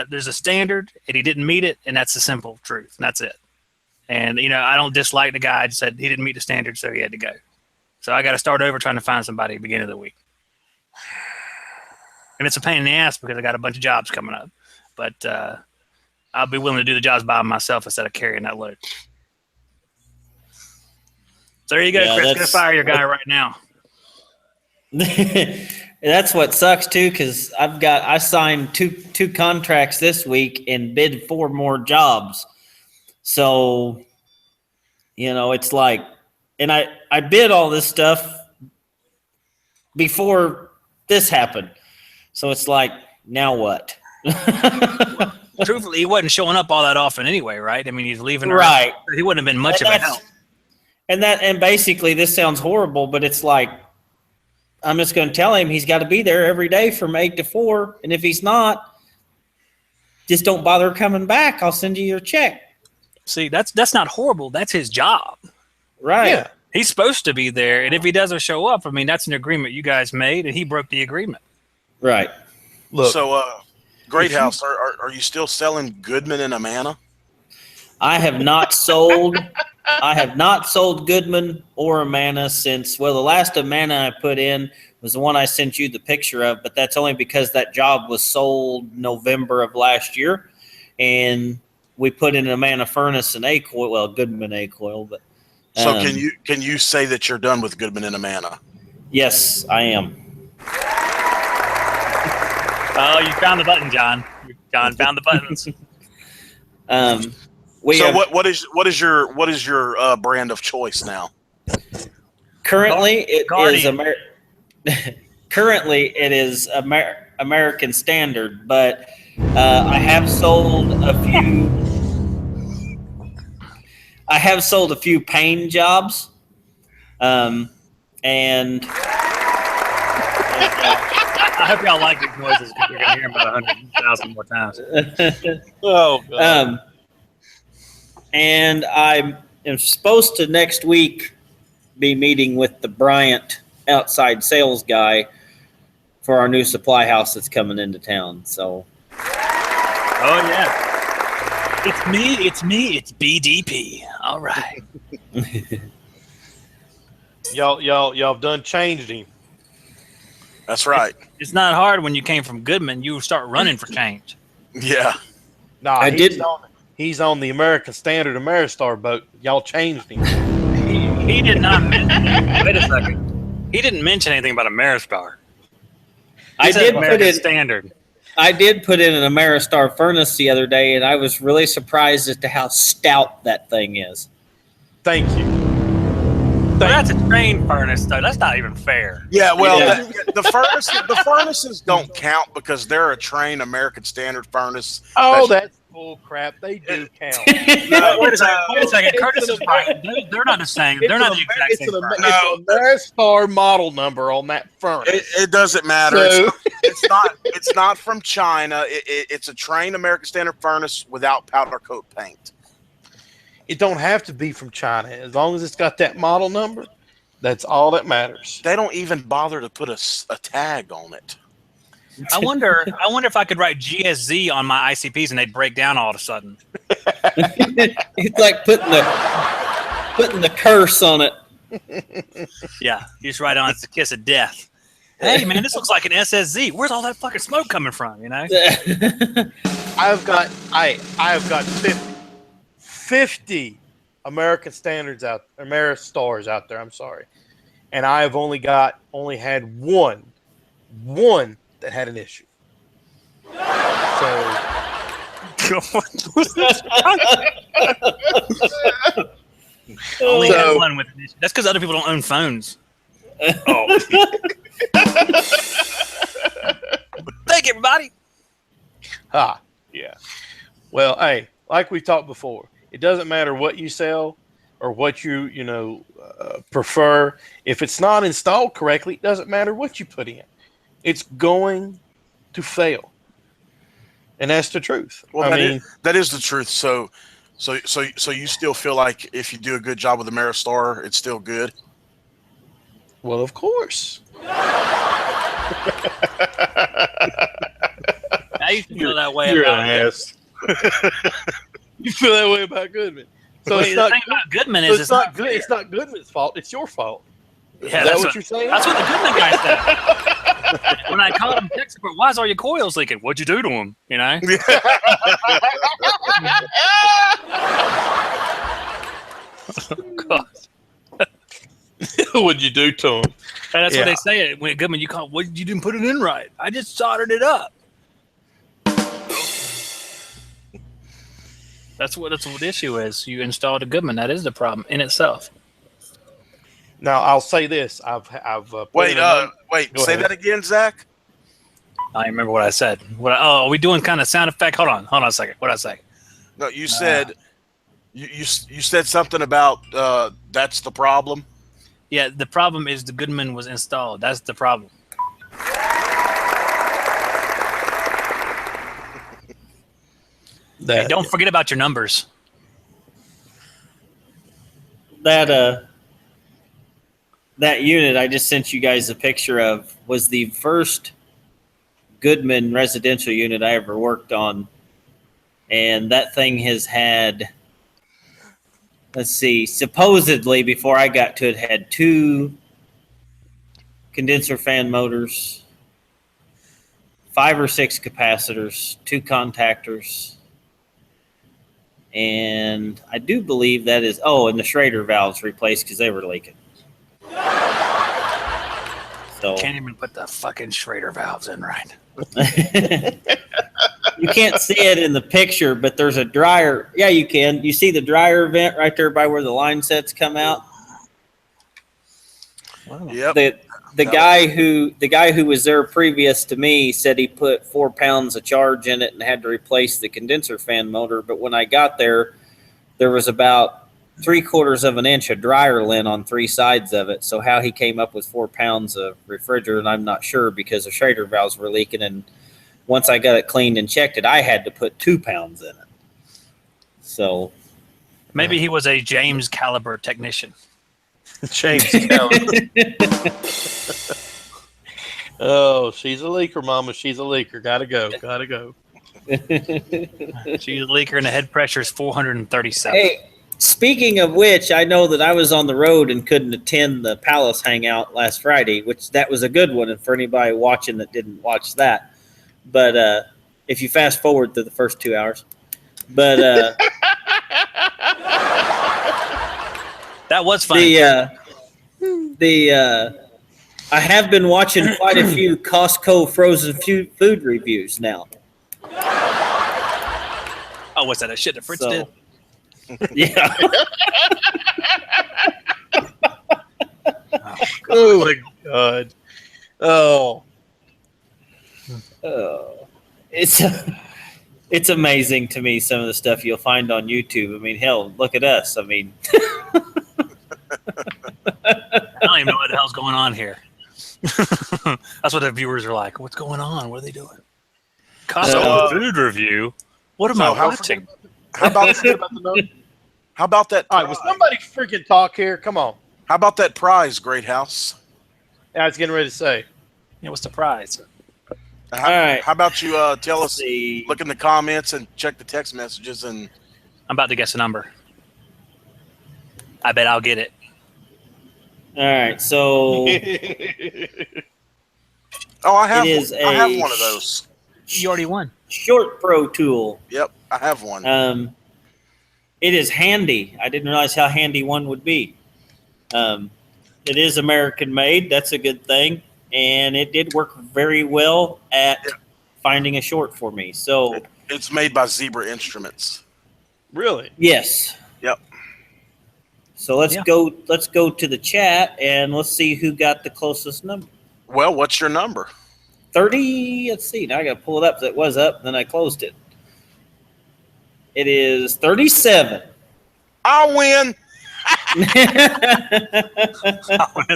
Speaker 3: there's a standard and he didn't meet it. And that's the simple truth. And that's it. And, I don't dislike the guy. I just said he didn't meet the standard, so he had to go. So I got to start over trying to find somebody at the beginning of the week. And it's a pain in the ass because I got a bunch of jobs coming up. But I'll be willing to do the jobs by myself instead of carrying that load. So there you go, Chris. Go fire your guy right now.
Speaker 1: That's what sucks too, because I signed two contracts this week and bid 4 more jobs. So, it's like, and I bid all this stuff before this happened. So it's like, now what?
Speaker 3: Well, truthfully, he wasn't showing up all that often anyway, right? I mean, he's leaving.
Speaker 1: Right.
Speaker 3: He wouldn't have been much of a help.
Speaker 1: And basically, this sounds horrible, but it's like, I'm just going to tell him he's got to be there every day from 8 to 4. And if he's not, just don't bother coming back. I'll send you your check.
Speaker 3: See, that's not horrible. That's his job.
Speaker 1: Right.
Speaker 3: Yeah. He's supposed to be there. And if he doesn't show up, I mean, that's an agreement you guys made, and he broke the agreement.
Speaker 1: Right.
Speaker 4: Look. So, Great House, are you still selling Goodman and Amana?
Speaker 1: I have not sold Goodman or Amana since, the last Amana I put in was the one I sent you the picture of, but that's only because that job was sold November of last year. And we put in an Amana furnace and A-coil, Goodman A-coil. But
Speaker 4: so can you say that you're done with Goodman and Amana? Yes, I am.
Speaker 3: Oh, you found the button, John. John found the buttons.
Speaker 4: What is your brand of choice now?
Speaker 1: Currently, it is American Standard, but I have sold a few paint jobs, and
Speaker 3: I hope y'all like these noises because you're going to hear them about 100,000 more times.
Speaker 1: Oh, God. And I am supposed to next week be meeting with the Bryant outside sales guy for our new supply house that's coming into town. So,
Speaker 3: oh yeah, it's me, it's BDP. All right,
Speaker 2: y'all done changed him.
Speaker 4: That's right.
Speaker 3: It's not hard when you came from Goodman. You start running for change.
Speaker 4: Yeah.
Speaker 2: No, I didn't. He's on the American Standard Ameristar boat. Y'all changed him.
Speaker 3: He did not mention. Wait a second. He didn't mention anything about Ameristar.
Speaker 1: I did put in
Speaker 3: Standard.
Speaker 1: I did put in an Ameristar furnace the other day, and I was really surprised as to how stout that thing is.
Speaker 2: Thank you.
Speaker 3: Well, that's a train furnace, though. That's not even fair.
Speaker 4: Yeah, well, the furnaces don't count because they're a train American Standard furnace.
Speaker 2: Oh, that's bull crap. They do count.
Speaker 3: No, wait a second. Curtis is right. They're not the same. They're not the exact same.
Speaker 2: It's an Ameristar model number on that furnace.
Speaker 4: It doesn't matter. So, it's not from China. It's a train American Standard furnace without powder coat paint.
Speaker 2: It don't have to be from China. As long as it's got that model number, that's all that matters.
Speaker 4: They don't even bother to put a tag on it.
Speaker 3: I wonder if I could write GSZ on my ICPs and they'd break down all of a sudden.
Speaker 1: It's like putting the curse on it.
Speaker 3: Yeah, you just write on it's the kiss of death. Hey, man, this looks like an SSZ. Where's all that fucking smoke coming from? You know.
Speaker 2: I've got 50 American Standards Ameristars out there. I'm sorry, and I have only had one that had an issue. So.
Speaker 3: Only had one with an issue. That's because other people don't own phones. Oh. Thank you, everybody.
Speaker 2: Yeah. Well, hey, like we talked before, it doesn't matter what you sell or what you prefer. If it's not installed correctly, it doesn't matter what you put in. It's going to fail. And that's the truth.
Speaker 4: Well, that is the truth. So you still feel like if you do a good job with the Ameristar, it's still good?
Speaker 2: Well, of course.
Speaker 3: Now you feel that way
Speaker 2: You're
Speaker 3: about
Speaker 2: an ass. You feel that way about Goodman. So
Speaker 3: the thing about Goodman is
Speaker 2: it's not good. It's not Goodman's fault. It's your fault.
Speaker 3: Yeah,
Speaker 2: is that what you're saying?
Speaker 3: That's what the Goodman guy said. When I called him, text support, why is all your coils leaking? What'd you do to them? You know. God.
Speaker 2: What'd you do to him?
Speaker 3: And that's what they say. When Goodman, you call, what you didn't put it in right? I just soldered it up. That's what the issue is. You installed a Goodman. That is the problem in itself.
Speaker 2: Now I'll say this.
Speaker 4: Wait. Say that again, Zach.
Speaker 3: I remember what I said. Are we doing kind of sound effect? Hold on a second. What did I say?
Speaker 4: No, you said you said something about that's the problem.
Speaker 3: Yeah, the problem is the Goodman was installed. That's the problem. Hey, don't forget about your numbers.
Speaker 1: That unit I just sent you guys a picture of was the first Goodman residential unit I ever worked on. And that thing has had, let's see, supposedly before I got to it, had 2 condenser fan motors, 5 or 6 capacitors, 2 contactors. And I do believe that is, and the Schrader valves replaced because they were leaking. So
Speaker 3: can't even put the fucking Schrader valves in right.
Speaker 1: You can't see it in the picture, but there's a dryer. Yeah, you can. You see the dryer vent right there by where the line sets come out.
Speaker 3: Wow.
Speaker 4: Yep.
Speaker 1: The guy who was there previous to me said he put 4 pounds of charge in it and had to replace the condenser fan motor. But when I got there was about 3/4 of an inch of dryer lint on 3 sides of it. So how he came up with 4 pounds of refrigerant, I'm not sure, because the Schrader valves were leaking. And once I got it cleaned and checked it, I had to put 2 pounds in it. So
Speaker 3: maybe he was a James caliber technician.
Speaker 2: James caliber. Oh, she's a leaker, Mama. She's a leaker. Gotta go.
Speaker 3: She's a leaker, and the head pressure is 437.
Speaker 1: Hey, speaking of which, I know that I was on the road and couldn't attend the Palace Hangout last Friday, which that was a good one. And for anybody watching that didn't watch that, but if you fast forward to the first 2 hours, but
Speaker 3: that was funny.
Speaker 1: I have been watching quite a few Costco frozen food reviews now.
Speaker 3: Oh, what's that? A shit that Fritz did?
Speaker 1: Yeah.
Speaker 2: Oh my God. Oh.
Speaker 1: It's amazing to me, some of the stuff you'll find on YouTube. I mean, hell, look at us. I mean,
Speaker 3: I don't even know what the hell's going on here. That's what the viewers are like. What's going on? What are they doing? Costco food review. What am I watching?
Speaker 4: How about that?
Speaker 2: All right, will somebody freaking talk here? Come on.
Speaker 4: How about that prize, Great House?
Speaker 2: I was getting ready to say.
Speaker 3: Yeah, what's the prize?
Speaker 1: All right.
Speaker 4: How about you tell us? Look in the comments and check the text messages. And
Speaker 3: I'm about to guess a number. I bet I'll get it.
Speaker 1: All right, so
Speaker 4: Oh, I have.
Speaker 1: It is
Speaker 4: I have one of those.
Speaker 3: You already won.
Speaker 1: Short Pro tool.
Speaker 4: Yep, I have one.
Speaker 1: It is handy. I didn't realize how handy one would be. It is American made. That's a good thing. And it did work very well at finding a short for me. So
Speaker 4: it's made by Zebra Instruments.
Speaker 2: Really?
Speaker 1: Yes.
Speaker 4: Yep.
Speaker 1: So let's go to the chat and let's see who got the closest number.
Speaker 4: Well, what's your number?
Speaker 1: 30. Let's see. Now I got to pull it up. It was up, then I closed it. It is 37.
Speaker 4: I'll win.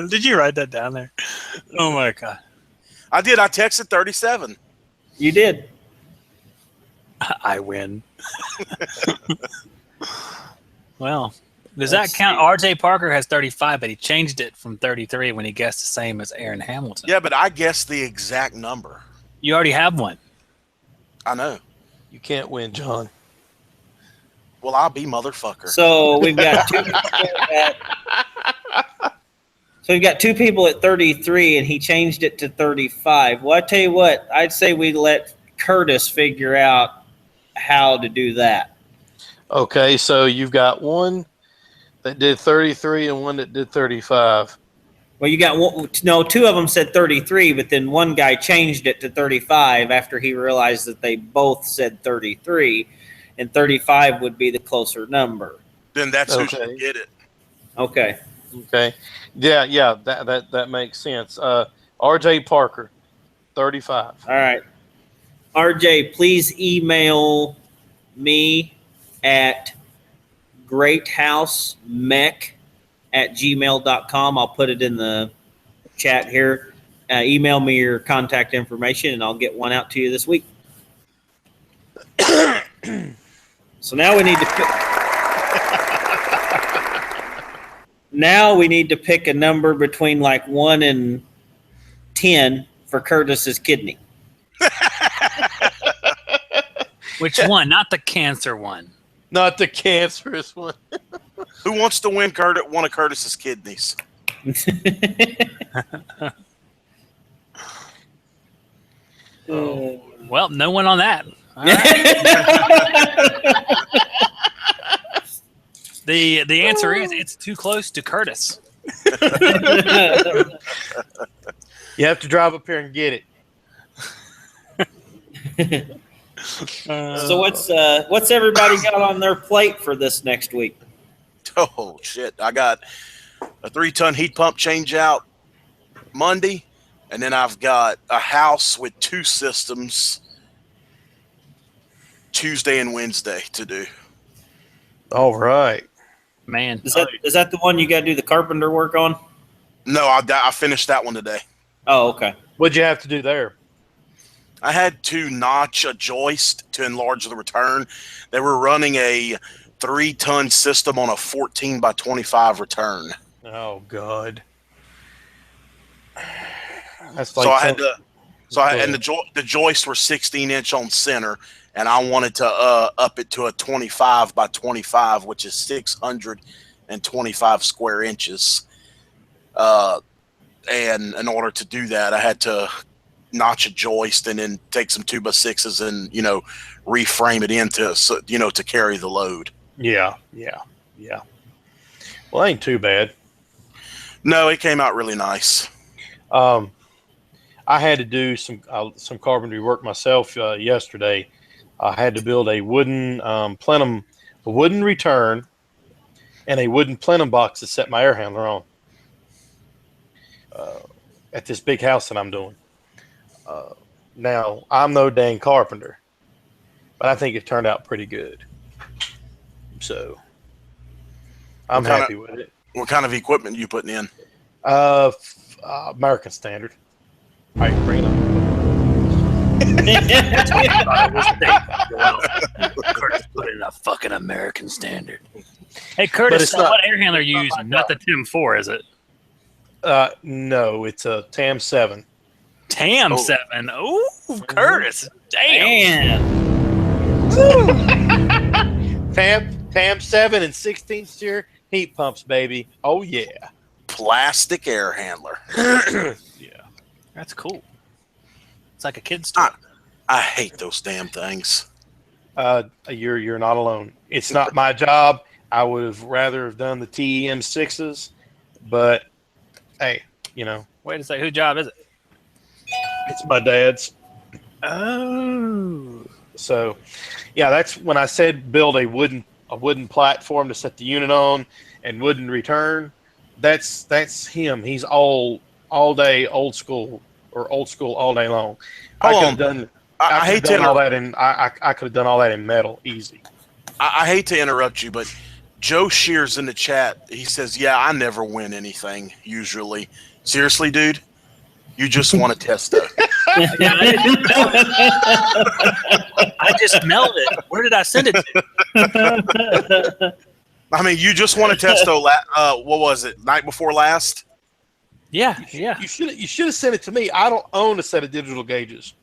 Speaker 3: Did you write that down there? Oh my God.
Speaker 4: I did. I texted 37.
Speaker 1: You did.
Speaker 3: I win. Well, does that count? RJ Parker has 35, but he changed it from 33 when he guessed the same as Aaron Hamilton.
Speaker 4: Yeah, but I guessed the exact number.
Speaker 3: You already have one.
Speaker 4: I know.
Speaker 2: You can't win, John.
Speaker 4: Well, I'll be motherfucker.
Speaker 1: So we've got two people at 33, and he changed it to 35. Well, I tell you what, I'd say we let Curtis figure out how to do that.
Speaker 2: Okay, so you've got one that did 33 and one that did 35.
Speaker 1: Well, you got one, no, two of them said 33, but then one guy changed it to 35 after he realized that they both said 33, and 35 would be the closer number.
Speaker 4: Then that's who should get it.
Speaker 1: Okay.
Speaker 2: Okay. Yeah, that makes sense. RJ Parker, 35.
Speaker 1: All right. RJ, please email me at greathouse.mech@gmail.com. I'll put it in the chat here. Email me your contact information, and I'll get one out to you this week. So now we need to pick. Now we need to pick a number between like 1 and 10 for Curtis's kidney.
Speaker 3: Which one? Not the cancer one.
Speaker 2: Not the cancerous one.
Speaker 4: Who wants to win one of Curtis's kidneys?
Speaker 3: Well, no one on that. All right. The answer is it's too close to Curtis.
Speaker 2: You have to drive up here and get it.
Speaker 1: So what's everybody got on their plate for this next week?
Speaker 4: Oh shit! I got a 3-ton heat pump change out Monday, and then I've got a house with 2 systems Tuesday and Wednesday to do.
Speaker 2: All right,
Speaker 3: man.
Speaker 1: Is that the one you got to do the carpenter work on?
Speaker 4: No, I finished that one today.
Speaker 1: Oh, okay.
Speaker 2: What'd you have to do there?
Speaker 4: I had to notch a joist to enlarge the return. They were running a 3-ton system on a 14 by 25 return.
Speaker 2: Oh God. That's like
Speaker 4: the joists were 16-inch on center, and I wanted to up it to a 25 by 25, which is 625 square inches. And in order to do that, I had to notch a joist and then take some 2x6s and reframe it into to carry the load.
Speaker 2: Yeah. Well, ain't too bad.
Speaker 4: No, it came out really nice.
Speaker 2: I had to do some carpentry work myself yesterday. I had to build a wooden plenum, a wooden return, and a wooden plenum box to set my air handler on at this big house that I'm doing. Now, I'm no dang carpenter, but I think it turned out pretty good. So I'm happy with it.
Speaker 4: What kind of equipment you putting in?
Speaker 2: American Standard. All right, bring it on.
Speaker 3: Curtis put in a fucking American Standard. Hey, Curtis, what air handler you using? Not the TIM 4, is it?
Speaker 2: No, it's a TAM 7.
Speaker 3: TAM 7. Oh, Curtis. Damn.
Speaker 2: TAM 7 and 16 steer heat pumps, baby. Oh yeah.
Speaker 4: Plastic air handler.
Speaker 2: Yeah.
Speaker 3: That's cool. It's like a kid's toy.
Speaker 4: I hate those damn things.
Speaker 2: You're not alone. It's not my job. I would have rather have done the TEM 6s, but hey,
Speaker 3: Wait a second. Whose job is it?
Speaker 2: it's my dad's.
Speaker 3: Oh.
Speaker 2: So, yeah, that's when I said build a wooden platform to set the unit on and wooden return. That's him. He's all day old school all day long. I could have done. I hate to all that, and I could have done all that in metal, easy.
Speaker 4: I hate to interrupt you, but Joe Shears in the chat, he says, "Yeah, I never win anything usually." Seriously, dude, you just want to test it.
Speaker 3: I just smelled it. Where did I send it to?
Speaker 4: I mean, you just want to test what was it? Night before last?
Speaker 3: Yeah.
Speaker 2: You should have sent it to me. I don't own a set of digital gauges.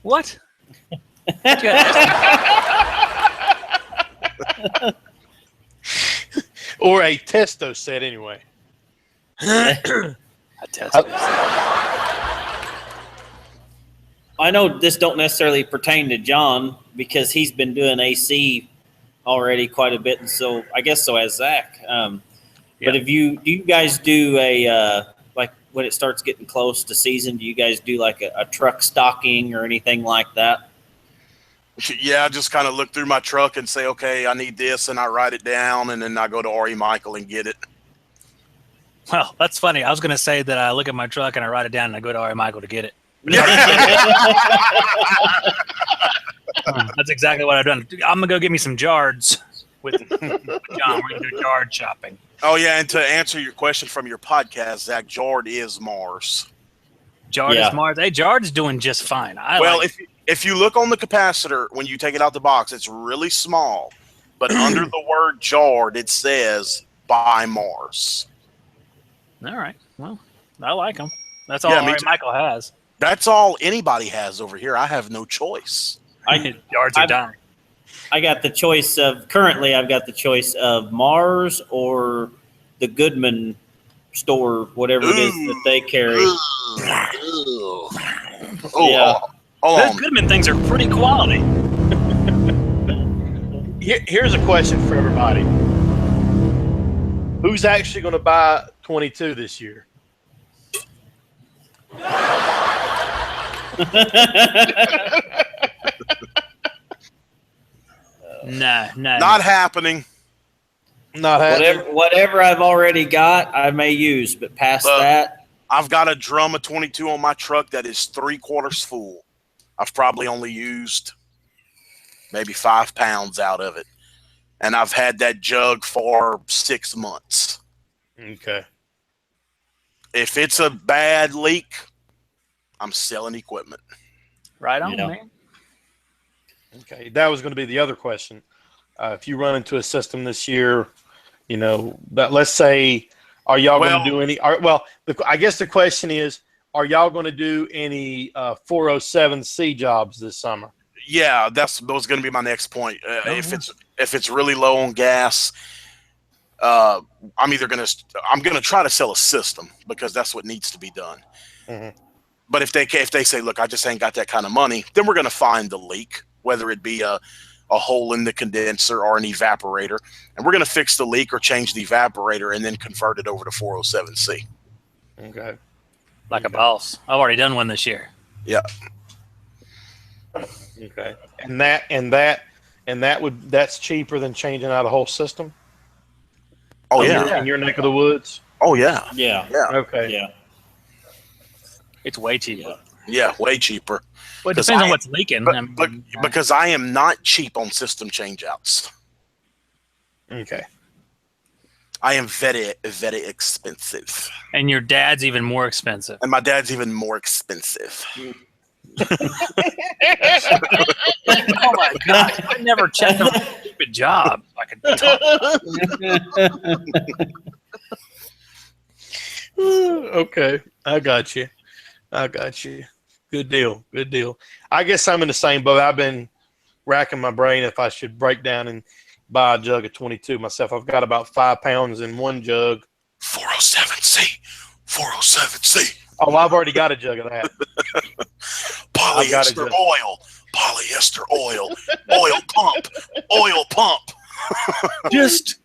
Speaker 3: What?
Speaker 2: Or a testo set, anyway.
Speaker 3: A testo set.
Speaker 1: I know this don't necessarily pertain to John because he's been doing AC already quite a bit, and so I guess so has Zach. But do you guys do a like when it starts getting close to season? Do you guys do like a truck stocking or anything like that?
Speaker 4: Yeah, I just kind of look through my truck and say, okay, I need this, and I write it down, and then I go to R.E. Michael and get it.
Speaker 3: Well, that's funny. I was going to say that I look at my truck and I write it down and I go to R.E. Michael to get it. That's exactly what I've done. I'm going to go get me some jards with John. We're going to do yard shopping.
Speaker 4: Oh, yeah, and to answer your question from your podcast, Zach, Jard is Mars.
Speaker 3: Jard is Mars. Hey, Jard's doing just fine.
Speaker 4: If you look on the capacitor, when you take it out the box, it's really small. But under the word Jard, it says by Mars.
Speaker 3: All right. Well, I like them. That's all Michael has.
Speaker 4: That's all anybody has over here. I have no choice.
Speaker 3: Yards are dying.
Speaker 1: I got the choice of, currently I've got the choice of Mars or the Goodman store, whatever it is that they carry.
Speaker 3: Those Goodman things are pretty quality.
Speaker 2: Here's a question for everybody. Who's actually going to buy 22 this year?
Speaker 3: No.
Speaker 4: Not happening.
Speaker 2: Not happening.
Speaker 1: Whatever I've already got, I may use, but past that.
Speaker 4: I've got a drum of 22 on my truck that is 3/4 full. I've probably only used maybe 5 pounds out of it. And I've had that jug for 6 months.
Speaker 2: Okay.
Speaker 4: If it's a bad leak, I'm selling equipment.
Speaker 3: Right on, man.
Speaker 2: Okay, that was going to be the other question. If you run into a system this year, that let's say, are y'all going to do any? I guess the question is, are y'all going to do any 407C jobs this summer?
Speaker 4: Yeah, that was going to be my next point. If it's really low on gas, I'm gonna try to sell a system because that's what needs to be done. Mm-hmm. But if they say, look, I just ain't got that kind of money, then we're gonna find the leak, whether it be a hole in the condenser or an evaporator, and we're gonna fix the leak or change the evaporator and then convert it over to 407C.
Speaker 2: Okay.
Speaker 3: Like a boss. I've already done one this year.
Speaker 4: Yeah.
Speaker 2: Okay. That's cheaper than changing out a whole system?
Speaker 4: Oh, yeah.
Speaker 2: In your neck of the woods?
Speaker 4: Oh, yeah.
Speaker 1: Yeah.
Speaker 2: Okay.
Speaker 1: Yeah.
Speaker 3: It's way cheaper.
Speaker 4: Yeah, way cheaper.
Speaker 3: Well, it depends on what's leaking.
Speaker 4: Because I am not cheap on system changeouts.
Speaker 2: Okay.
Speaker 4: I am very, very expensive.
Speaker 3: And your dad's even more expensive.
Speaker 4: And my dad's even more expensive.
Speaker 3: Oh my God! I never checked on a stupid job. I could talk.
Speaker 2: Okay, I got you. Good deal. I guess I'm in the same boat. I've been racking my brain if I should break down and buy a jug of 22 myself. I've got about 5 pounds in one jug.
Speaker 4: 407C.
Speaker 2: Oh, I've already got a jug of that.
Speaker 4: Polyester oil, oil pump.
Speaker 3: Just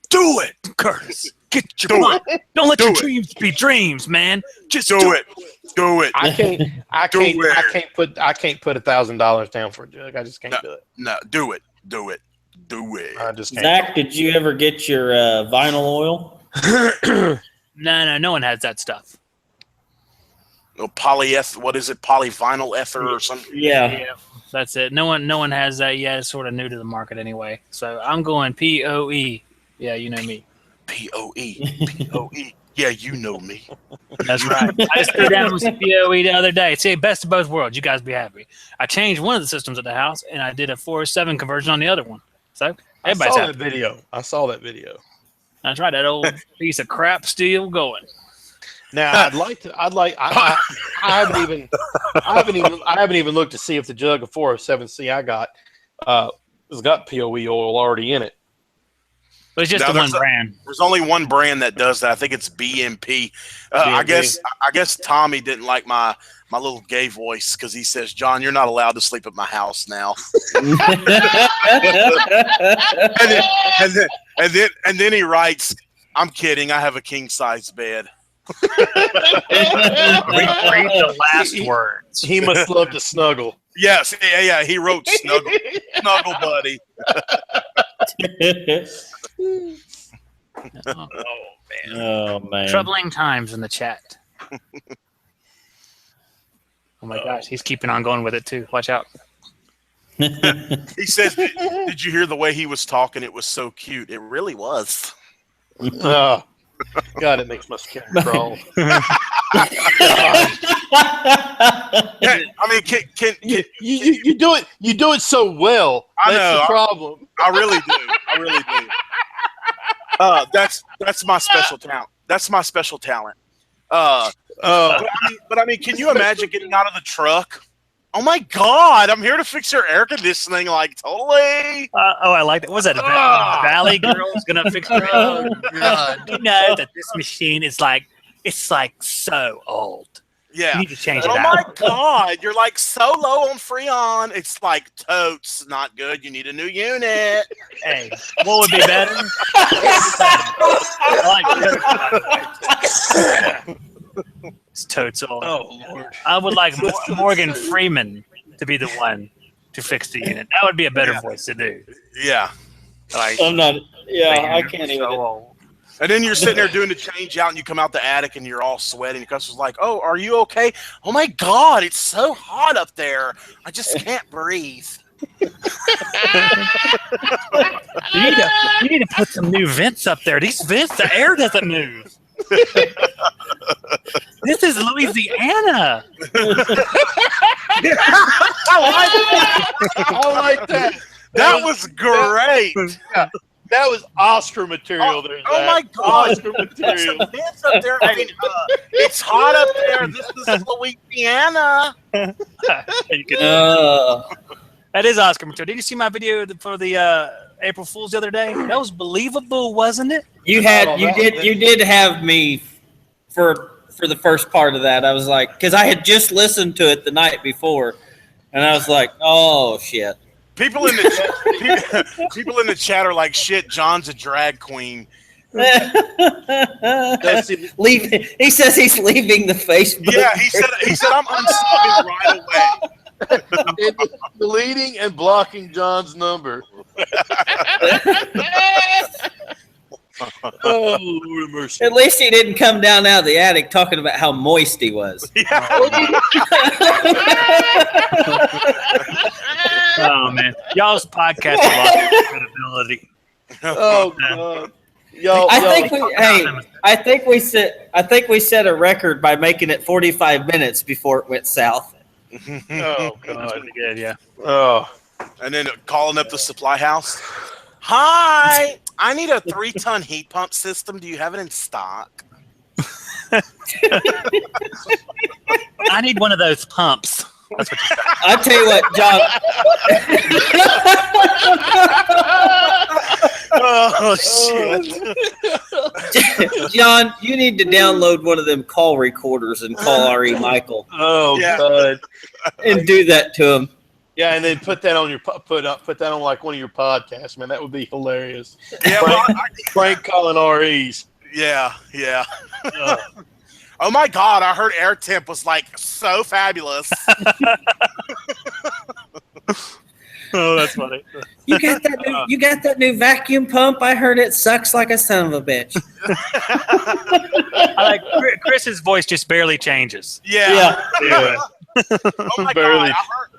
Speaker 4: do it,
Speaker 3: Curtis. Get your pump. Don't let your dreams be dreams, man. Just do it.
Speaker 4: Do it.
Speaker 2: I can't put $1,000 down for a jug. I just can't do it.
Speaker 4: No, do it.
Speaker 2: I just can't.
Speaker 1: Zach, did you ever get your vinyl oil?
Speaker 3: No one has that stuff.
Speaker 4: No polyether. What is it? Polyvinyl ether or something?
Speaker 1: Yeah,
Speaker 3: that's it. No one has that yet. It's sort of new to the market anyway. So I'm going POE. Yeah, you know me.
Speaker 4: POE. Yeah, you know me.
Speaker 3: That's right. I just threw down with some POE the other day. See, best of both worlds. You guys be happy. I changed one of the systems at the house, and I did a 407 conversion on the other one. So everybody's happy.
Speaker 2: I saw that video.
Speaker 3: That's right. That old piece of crap still going.
Speaker 2: Now I haven't even looked to see if the jug of 407C I got has got POE oil already in it.
Speaker 3: But it's just the one brand.
Speaker 4: There's only one brand that does that. I think it's BMP. I guess Tommy didn't like my little gay voice because he says, "John, you're not allowed to sleep at my house now." and then he writes, "I'm kidding. I have a king size bed."
Speaker 3: Read the last words.
Speaker 2: He must love to snuggle.
Speaker 4: Yes, yeah. He wrote snuggle, snuggle buddy.
Speaker 1: Oh man!
Speaker 3: Troubling times in the chat. Oh my gosh, he's keeping on going with it too. Watch out.
Speaker 4: He says, "Did you hear the way he was talking? It was so cute. It really was."
Speaker 2: God, it makes my skin crawl.
Speaker 4: I mean, can
Speaker 2: you do it? You do it so well. That's the problem.
Speaker 4: I really do. That's my special talent. That's my special talent. But I mean, can you imagine getting out of the truck? Oh my God! I'm here to fix your air conditioning. Like totally.
Speaker 3: I like that. What was that? Valley Girl's gonna fix your air. You know that this machine is like so old.
Speaker 4: Yeah.
Speaker 3: You need to change it
Speaker 4: out. Oh my God! You're like so low on Freon. It's like totes not good. You need a new unit.
Speaker 3: Hey, what would be better? It's totes old.
Speaker 2: Oh Lord!
Speaker 3: I would like Morgan Freeman to be the one to fix the unit. That would be a better voice to do.
Speaker 4: Yeah.
Speaker 3: Like,
Speaker 1: I'm not. Yeah, I can't even.
Speaker 3: Old.
Speaker 4: And then you're sitting there doing the change out, and you come out the attic, and you're all sweaty. And your customer's like, "Oh, are you okay? Oh my God, it's so hot up there. I just can't breathe."
Speaker 3: You need to put some new vents up there. These vents, the air doesn't move. This is Louisiana.
Speaker 2: I like that.
Speaker 4: That was great.
Speaker 2: That was Oscar material.
Speaker 4: Oh my God!
Speaker 2: Oscar material.
Speaker 4: Vents up there. I mean, it's hot up there. This is Louisiana.
Speaker 3: That is Oscar material. Did you see my video for the April Fool's the other day? That was believable, wasn't it?
Speaker 1: You did have me for the first part of that. I was like, because I had just listened to it the night before, and I was like, oh shit.
Speaker 4: People in the chat are like, shit, John's a drag queen.
Speaker 1: He says he's leaving the Facebook.
Speaker 4: Yeah, he said I'm unsubbing right away.
Speaker 2: Deleting and blocking John's number. Oh, Lord of mercy.
Speaker 1: At least he didn't come down out of the attic talking about how moist he was.
Speaker 4: Yeah.
Speaker 3: Oh man, y'all's podcast lost credibility.
Speaker 2: Oh God.
Speaker 1: I think we set a record by making it 45 minutes before it went south.
Speaker 2: Oh
Speaker 3: That's
Speaker 2: God.
Speaker 3: pretty good, yeah.
Speaker 2: Oh.
Speaker 4: And then calling up the supply house. Hi, I need a 3-ton heat pump system. Do you have it in stock?
Speaker 3: I need one of those pumps. That's what you said.
Speaker 1: I'll tell you what, John.
Speaker 4: Oh shit!
Speaker 1: John, you need to download one of them call recorders and call R.E. Michael.
Speaker 2: Oh, God.
Speaker 1: And do that to him.
Speaker 2: Yeah, and then put that on like one of your podcasts, man. That would be hilarious.
Speaker 4: Yeah,
Speaker 2: Frank calling REs.
Speaker 4: Yeah. Oh my God! I heard air temp was like so fabulous.
Speaker 3: Oh, that's funny.
Speaker 1: You got that new vacuum pump? I heard it sucks like a son of a bitch.
Speaker 3: I like Chris's voice just barely changes.
Speaker 4: Yeah. Oh my
Speaker 2: Barely.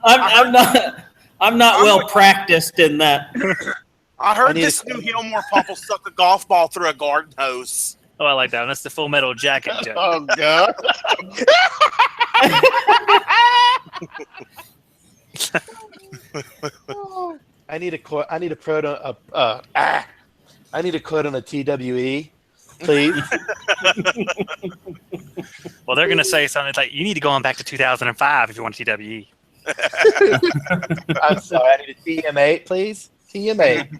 Speaker 4: God!
Speaker 1: I'm not well practiced in that.
Speaker 4: I heard this new Gilmore pump will suck a golf ball through a garden hose.
Speaker 3: Oh, I like that one. That's the Full Metal Jacket joke.
Speaker 2: Oh, God. I need a quote on a TWE, please.
Speaker 3: Well, they're going to say something like, you need to go on back to 2005 if you want a TWE.
Speaker 2: I'm sorry, I need a TM8, please. TM8.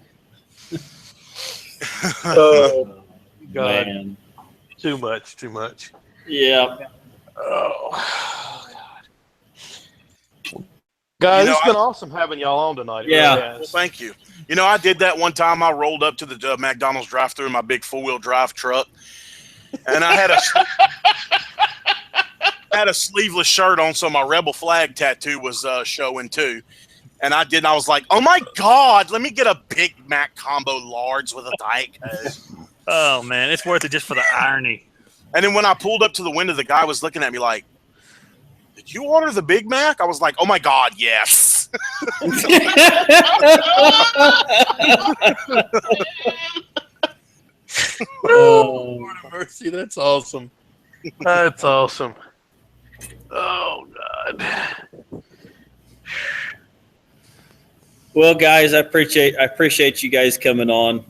Speaker 2: Oh, God.
Speaker 1: Man.
Speaker 2: Too much.
Speaker 1: Yeah.
Speaker 2: Oh, God. Guys, it's been awesome having y'all on tonight.
Speaker 1: Yeah.
Speaker 2: Really
Speaker 4: Well, thank you. You know, I did that one time. I rolled up to the McDonald's drive-thru in my big four-wheel drive truck, and I had a sleeveless shirt on, so my rebel flag tattoo was showing too. And I was like, oh my God, let me get a Big Mac combo large with a Diet Coke.
Speaker 3: Oh, man. It's worth it just for the irony.
Speaker 4: And then when I pulled up to the window, the guy was looking at me like, did you order the Big Mac? I was like, oh my God, yes.
Speaker 2: Oh, Lord of mercy. That's awesome. That's awesome. Oh, God.
Speaker 1: Well, guys, I appreciate you guys coming on.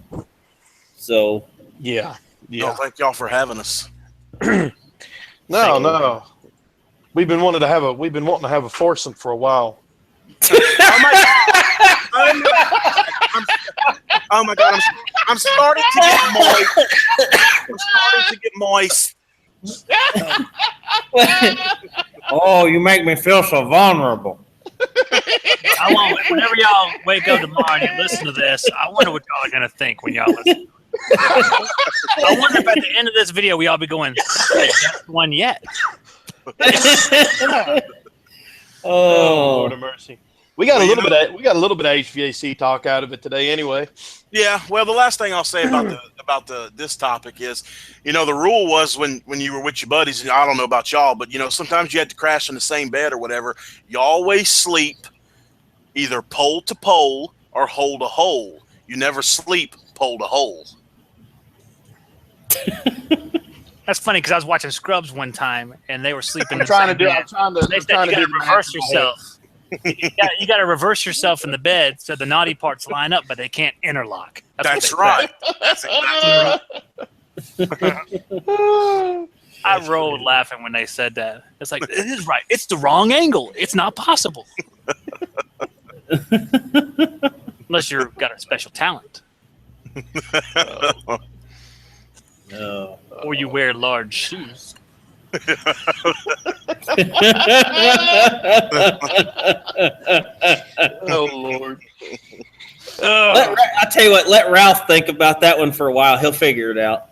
Speaker 1: So
Speaker 2: Yeah.
Speaker 4: Oh, thank y'all for having us.
Speaker 2: No. We've been wanting to have a foursome for a while.
Speaker 4: Oh my God! I'm starting to get moist.
Speaker 1: oh, you make me feel so vulnerable.
Speaker 3: Whenever y'all wake up tomorrow and you listen to this, I wonder what y'all are going to think when y'all listen. I wonder if at the end of this video we all be going, that's one yet.
Speaker 1: Oh,
Speaker 2: Lord of mercy. We got a little bit of HVAC talk out of it today, anyway.
Speaker 4: Yeah. Well, the last thing I'll say about this topic is, you know, the rule was when you were with your buddies, and I don't know about y'all, but you know, sometimes you had to crash in the same bed or whatever. You always sleep either pole to pole or hole to hole. You never sleep pole to hole.
Speaker 3: That's funny because I was watching Scrubs one time and they were sleeping.
Speaker 2: I'm trying to do
Speaker 3: you got to reverse yourself. You got to reverse yourself in the bed so the naughty parts line up, but they can't interlock.
Speaker 4: That's right. That's exactly right.
Speaker 3: I rolled laughing when they said that. It's like, it is right. It's the wrong angle. It's not possible. Unless you've got a special talent. Or you wear large shoes.
Speaker 2: Oh, Lord.
Speaker 1: I tell you what, let Ralph think about that one for a while. He'll figure it out.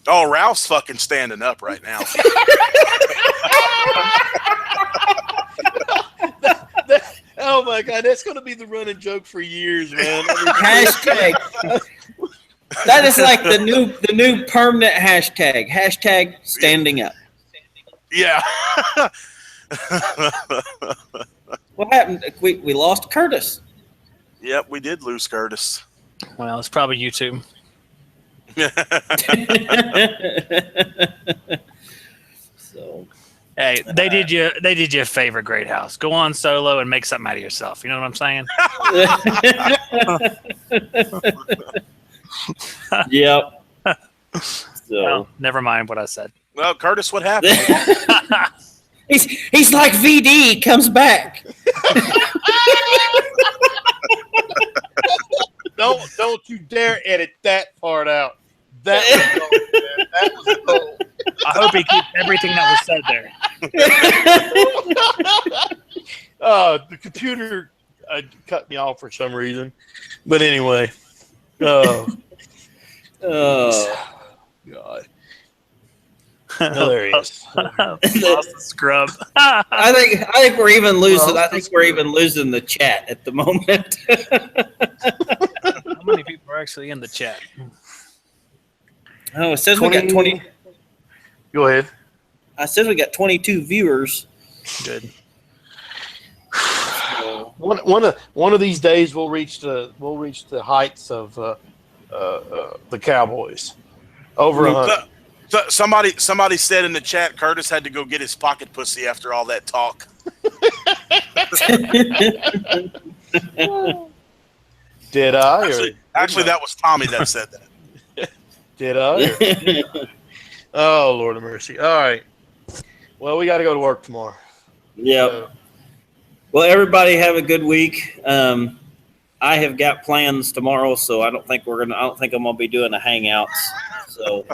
Speaker 4: Oh, Ralph's fucking standing up right now.
Speaker 2: Oh my God, that's going to be the running joke for years, man.
Speaker 1: Hashtag. That is like the new permanent hashtag. Hashtag standing up.
Speaker 4: Yeah.
Speaker 1: What happened? We lost Curtis.
Speaker 4: Yep, we did lose Curtis.
Speaker 3: Well, it's probably YouTube.
Speaker 1: So,
Speaker 3: hey, they did you a favor, Great House. Go on solo and make something out of yourself. You know what I'm saying?
Speaker 1: yep. So
Speaker 3: well, never mind what I said.
Speaker 4: Well, Curtis, what happened?
Speaker 1: he's like VD. He comes back.
Speaker 2: Don't you dare edit that part out. That was That was the goal.
Speaker 3: I hope he keeps everything that was said there.
Speaker 2: The computer cut me off for some reason. But anyway. Oh, God. Hilarious.
Speaker 3: Lost the scrub.
Speaker 1: I think we're even losing. I think we're even losing the chat at the moment.
Speaker 3: How many people are actually in the chat?
Speaker 1: Oh, it says we got 20.
Speaker 2: Go ahead.
Speaker 1: I said we got 22 viewers.
Speaker 3: Good.
Speaker 2: One of these days we'll reach the heights of the Cowboys. Over 100.
Speaker 4: Somebody said in the chat, Curtis had to go get his pocket pussy after all that talk.
Speaker 2: Did I?
Speaker 4: Actually, that was Tommy that said that.
Speaker 2: Did I? Oh, Lord of mercy. All right. Well, we got to go to work tomorrow.
Speaker 1: Yeah. Well, everybody have a good week. I have got plans tomorrow, so I don't think I'm gonna be doing the hangouts. So.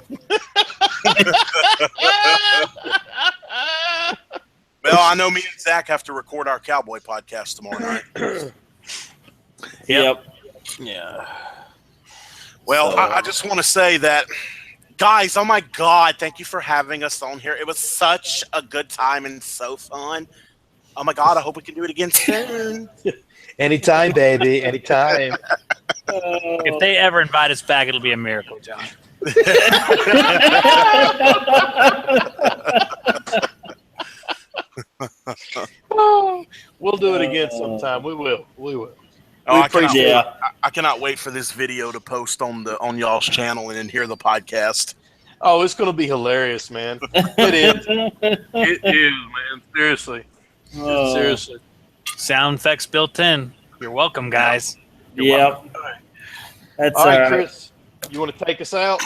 Speaker 4: Well, I know me and Zach have to record our Cowboy podcast tomorrow night.
Speaker 1: Yep.
Speaker 2: Yeah.
Speaker 4: Well, so. I just want to say that, guys, oh my God, thank you for having us on here. It was such a good time and so fun. Oh my God, I hope we can do it again soon.
Speaker 2: Anytime, baby. Anytime.
Speaker 3: If they ever invite us back, it'll be a miracle, John.
Speaker 2: We'll do it again sometime. We will.
Speaker 4: Oh, I cannot wait for this video to post on y'all's channel and then hear the podcast.
Speaker 2: Oh, it's going to be hilarious, man. It is. It is, man. Seriously. Seriously.
Speaker 3: Sound effects built in. You're welcome, guys.
Speaker 1: Yep. That's
Speaker 2: all right, Chris. You want to take us out?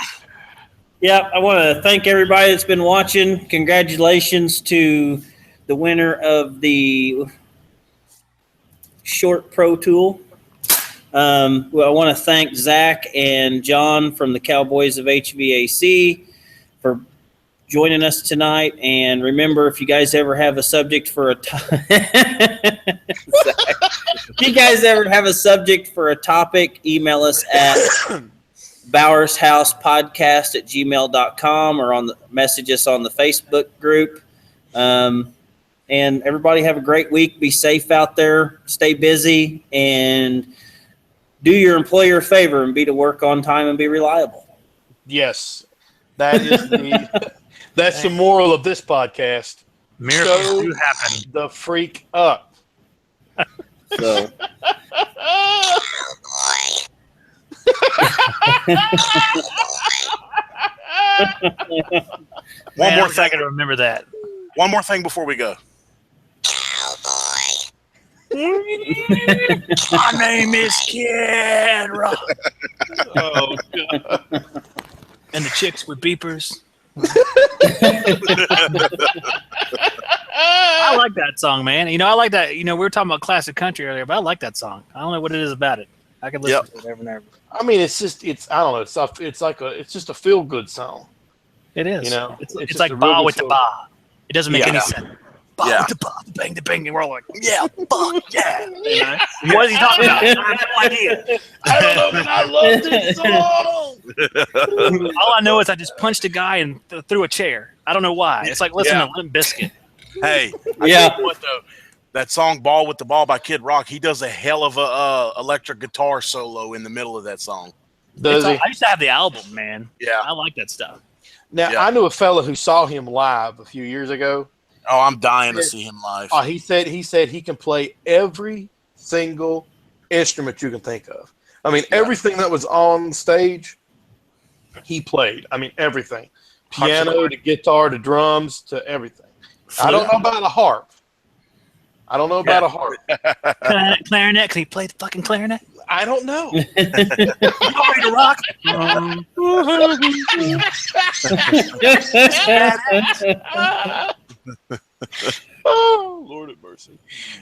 Speaker 1: Yeah, I want to thank everybody that's been watching. Congratulations to the winner of the Short Pro Tool. Well, I want to thank Zach and John from the Cowboys of HVAC for joining us tonight. And remember, if you guys ever have a subject for a if you guys ever have a subject for a topic, email us at bowershousepodcast@gmail.com or message us on the Facebook group. And everybody have a great week. Be safe out there. Stay busy and do your employer a favor and be to work on time and be reliable.
Speaker 2: Yes, that is that's the moral of this podcast.
Speaker 3: Miracles do happen.
Speaker 2: The freak up.
Speaker 1: So.
Speaker 4: One more thing.
Speaker 3: I gotta remember that.
Speaker 4: One more thing before we go.
Speaker 3: My name is Kid Rock.
Speaker 2: Oh, God.
Speaker 3: And the chicks with beepers. I like that song, man. You know, I like that. You know, we were talking about classic country earlier, but I like that song. I don't know what it is about it. I can listen to it every and ever.
Speaker 2: I mean, it's just I don't know. It's just a feel good song.
Speaker 3: It is.
Speaker 2: You know,
Speaker 3: it's like ba with the ba. It doesn't make any sense. Ba with the ba, the bang, the bang, and we're all like, yeah, fuck yeah. You know? What is he talking about? I have no idea.
Speaker 2: I don't know, but I love this song.
Speaker 3: All I know is I just punched a guy and threw a chair. I don't know why. It's like listening to Limp Bizkit.
Speaker 4: Hey, I tell you what though, that song "Ball with the Ball" by Kid Rock, he does a hell of a electric guitar solo in the middle of that song.
Speaker 3: I used to have the album, man.
Speaker 4: Yeah,
Speaker 3: I like that stuff.
Speaker 2: Now I knew a fella who saw him live a few years ago.
Speaker 4: Oh, I'm dying to see him live.
Speaker 2: He said he can play every single instrument you can think of. I mean, everything that was on stage, he played. I mean, everything. Piano to guitar to drums to everything. I don't know about a harp.
Speaker 3: Clarinet. Can he play the fucking clarinet?
Speaker 2: I don't know.
Speaker 3: You ready to rock?
Speaker 2: Oh, Lord have mercy.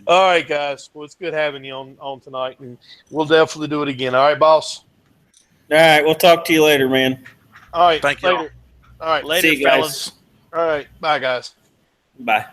Speaker 2: All right, guys. Well, it's good having you on tonight, and we'll definitely do it again. All right, boss?
Speaker 1: All right. We'll talk to you later, man.
Speaker 2: All right.
Speaker 4: Thank you.
Speaker 2: All right.
Speaker 3: Later,
Speaker 1: See you
Speaker 3: fellas.
Speaker 1: guys.
Speaker 2: All right. Bye, guys.
Speaker 1: Bye.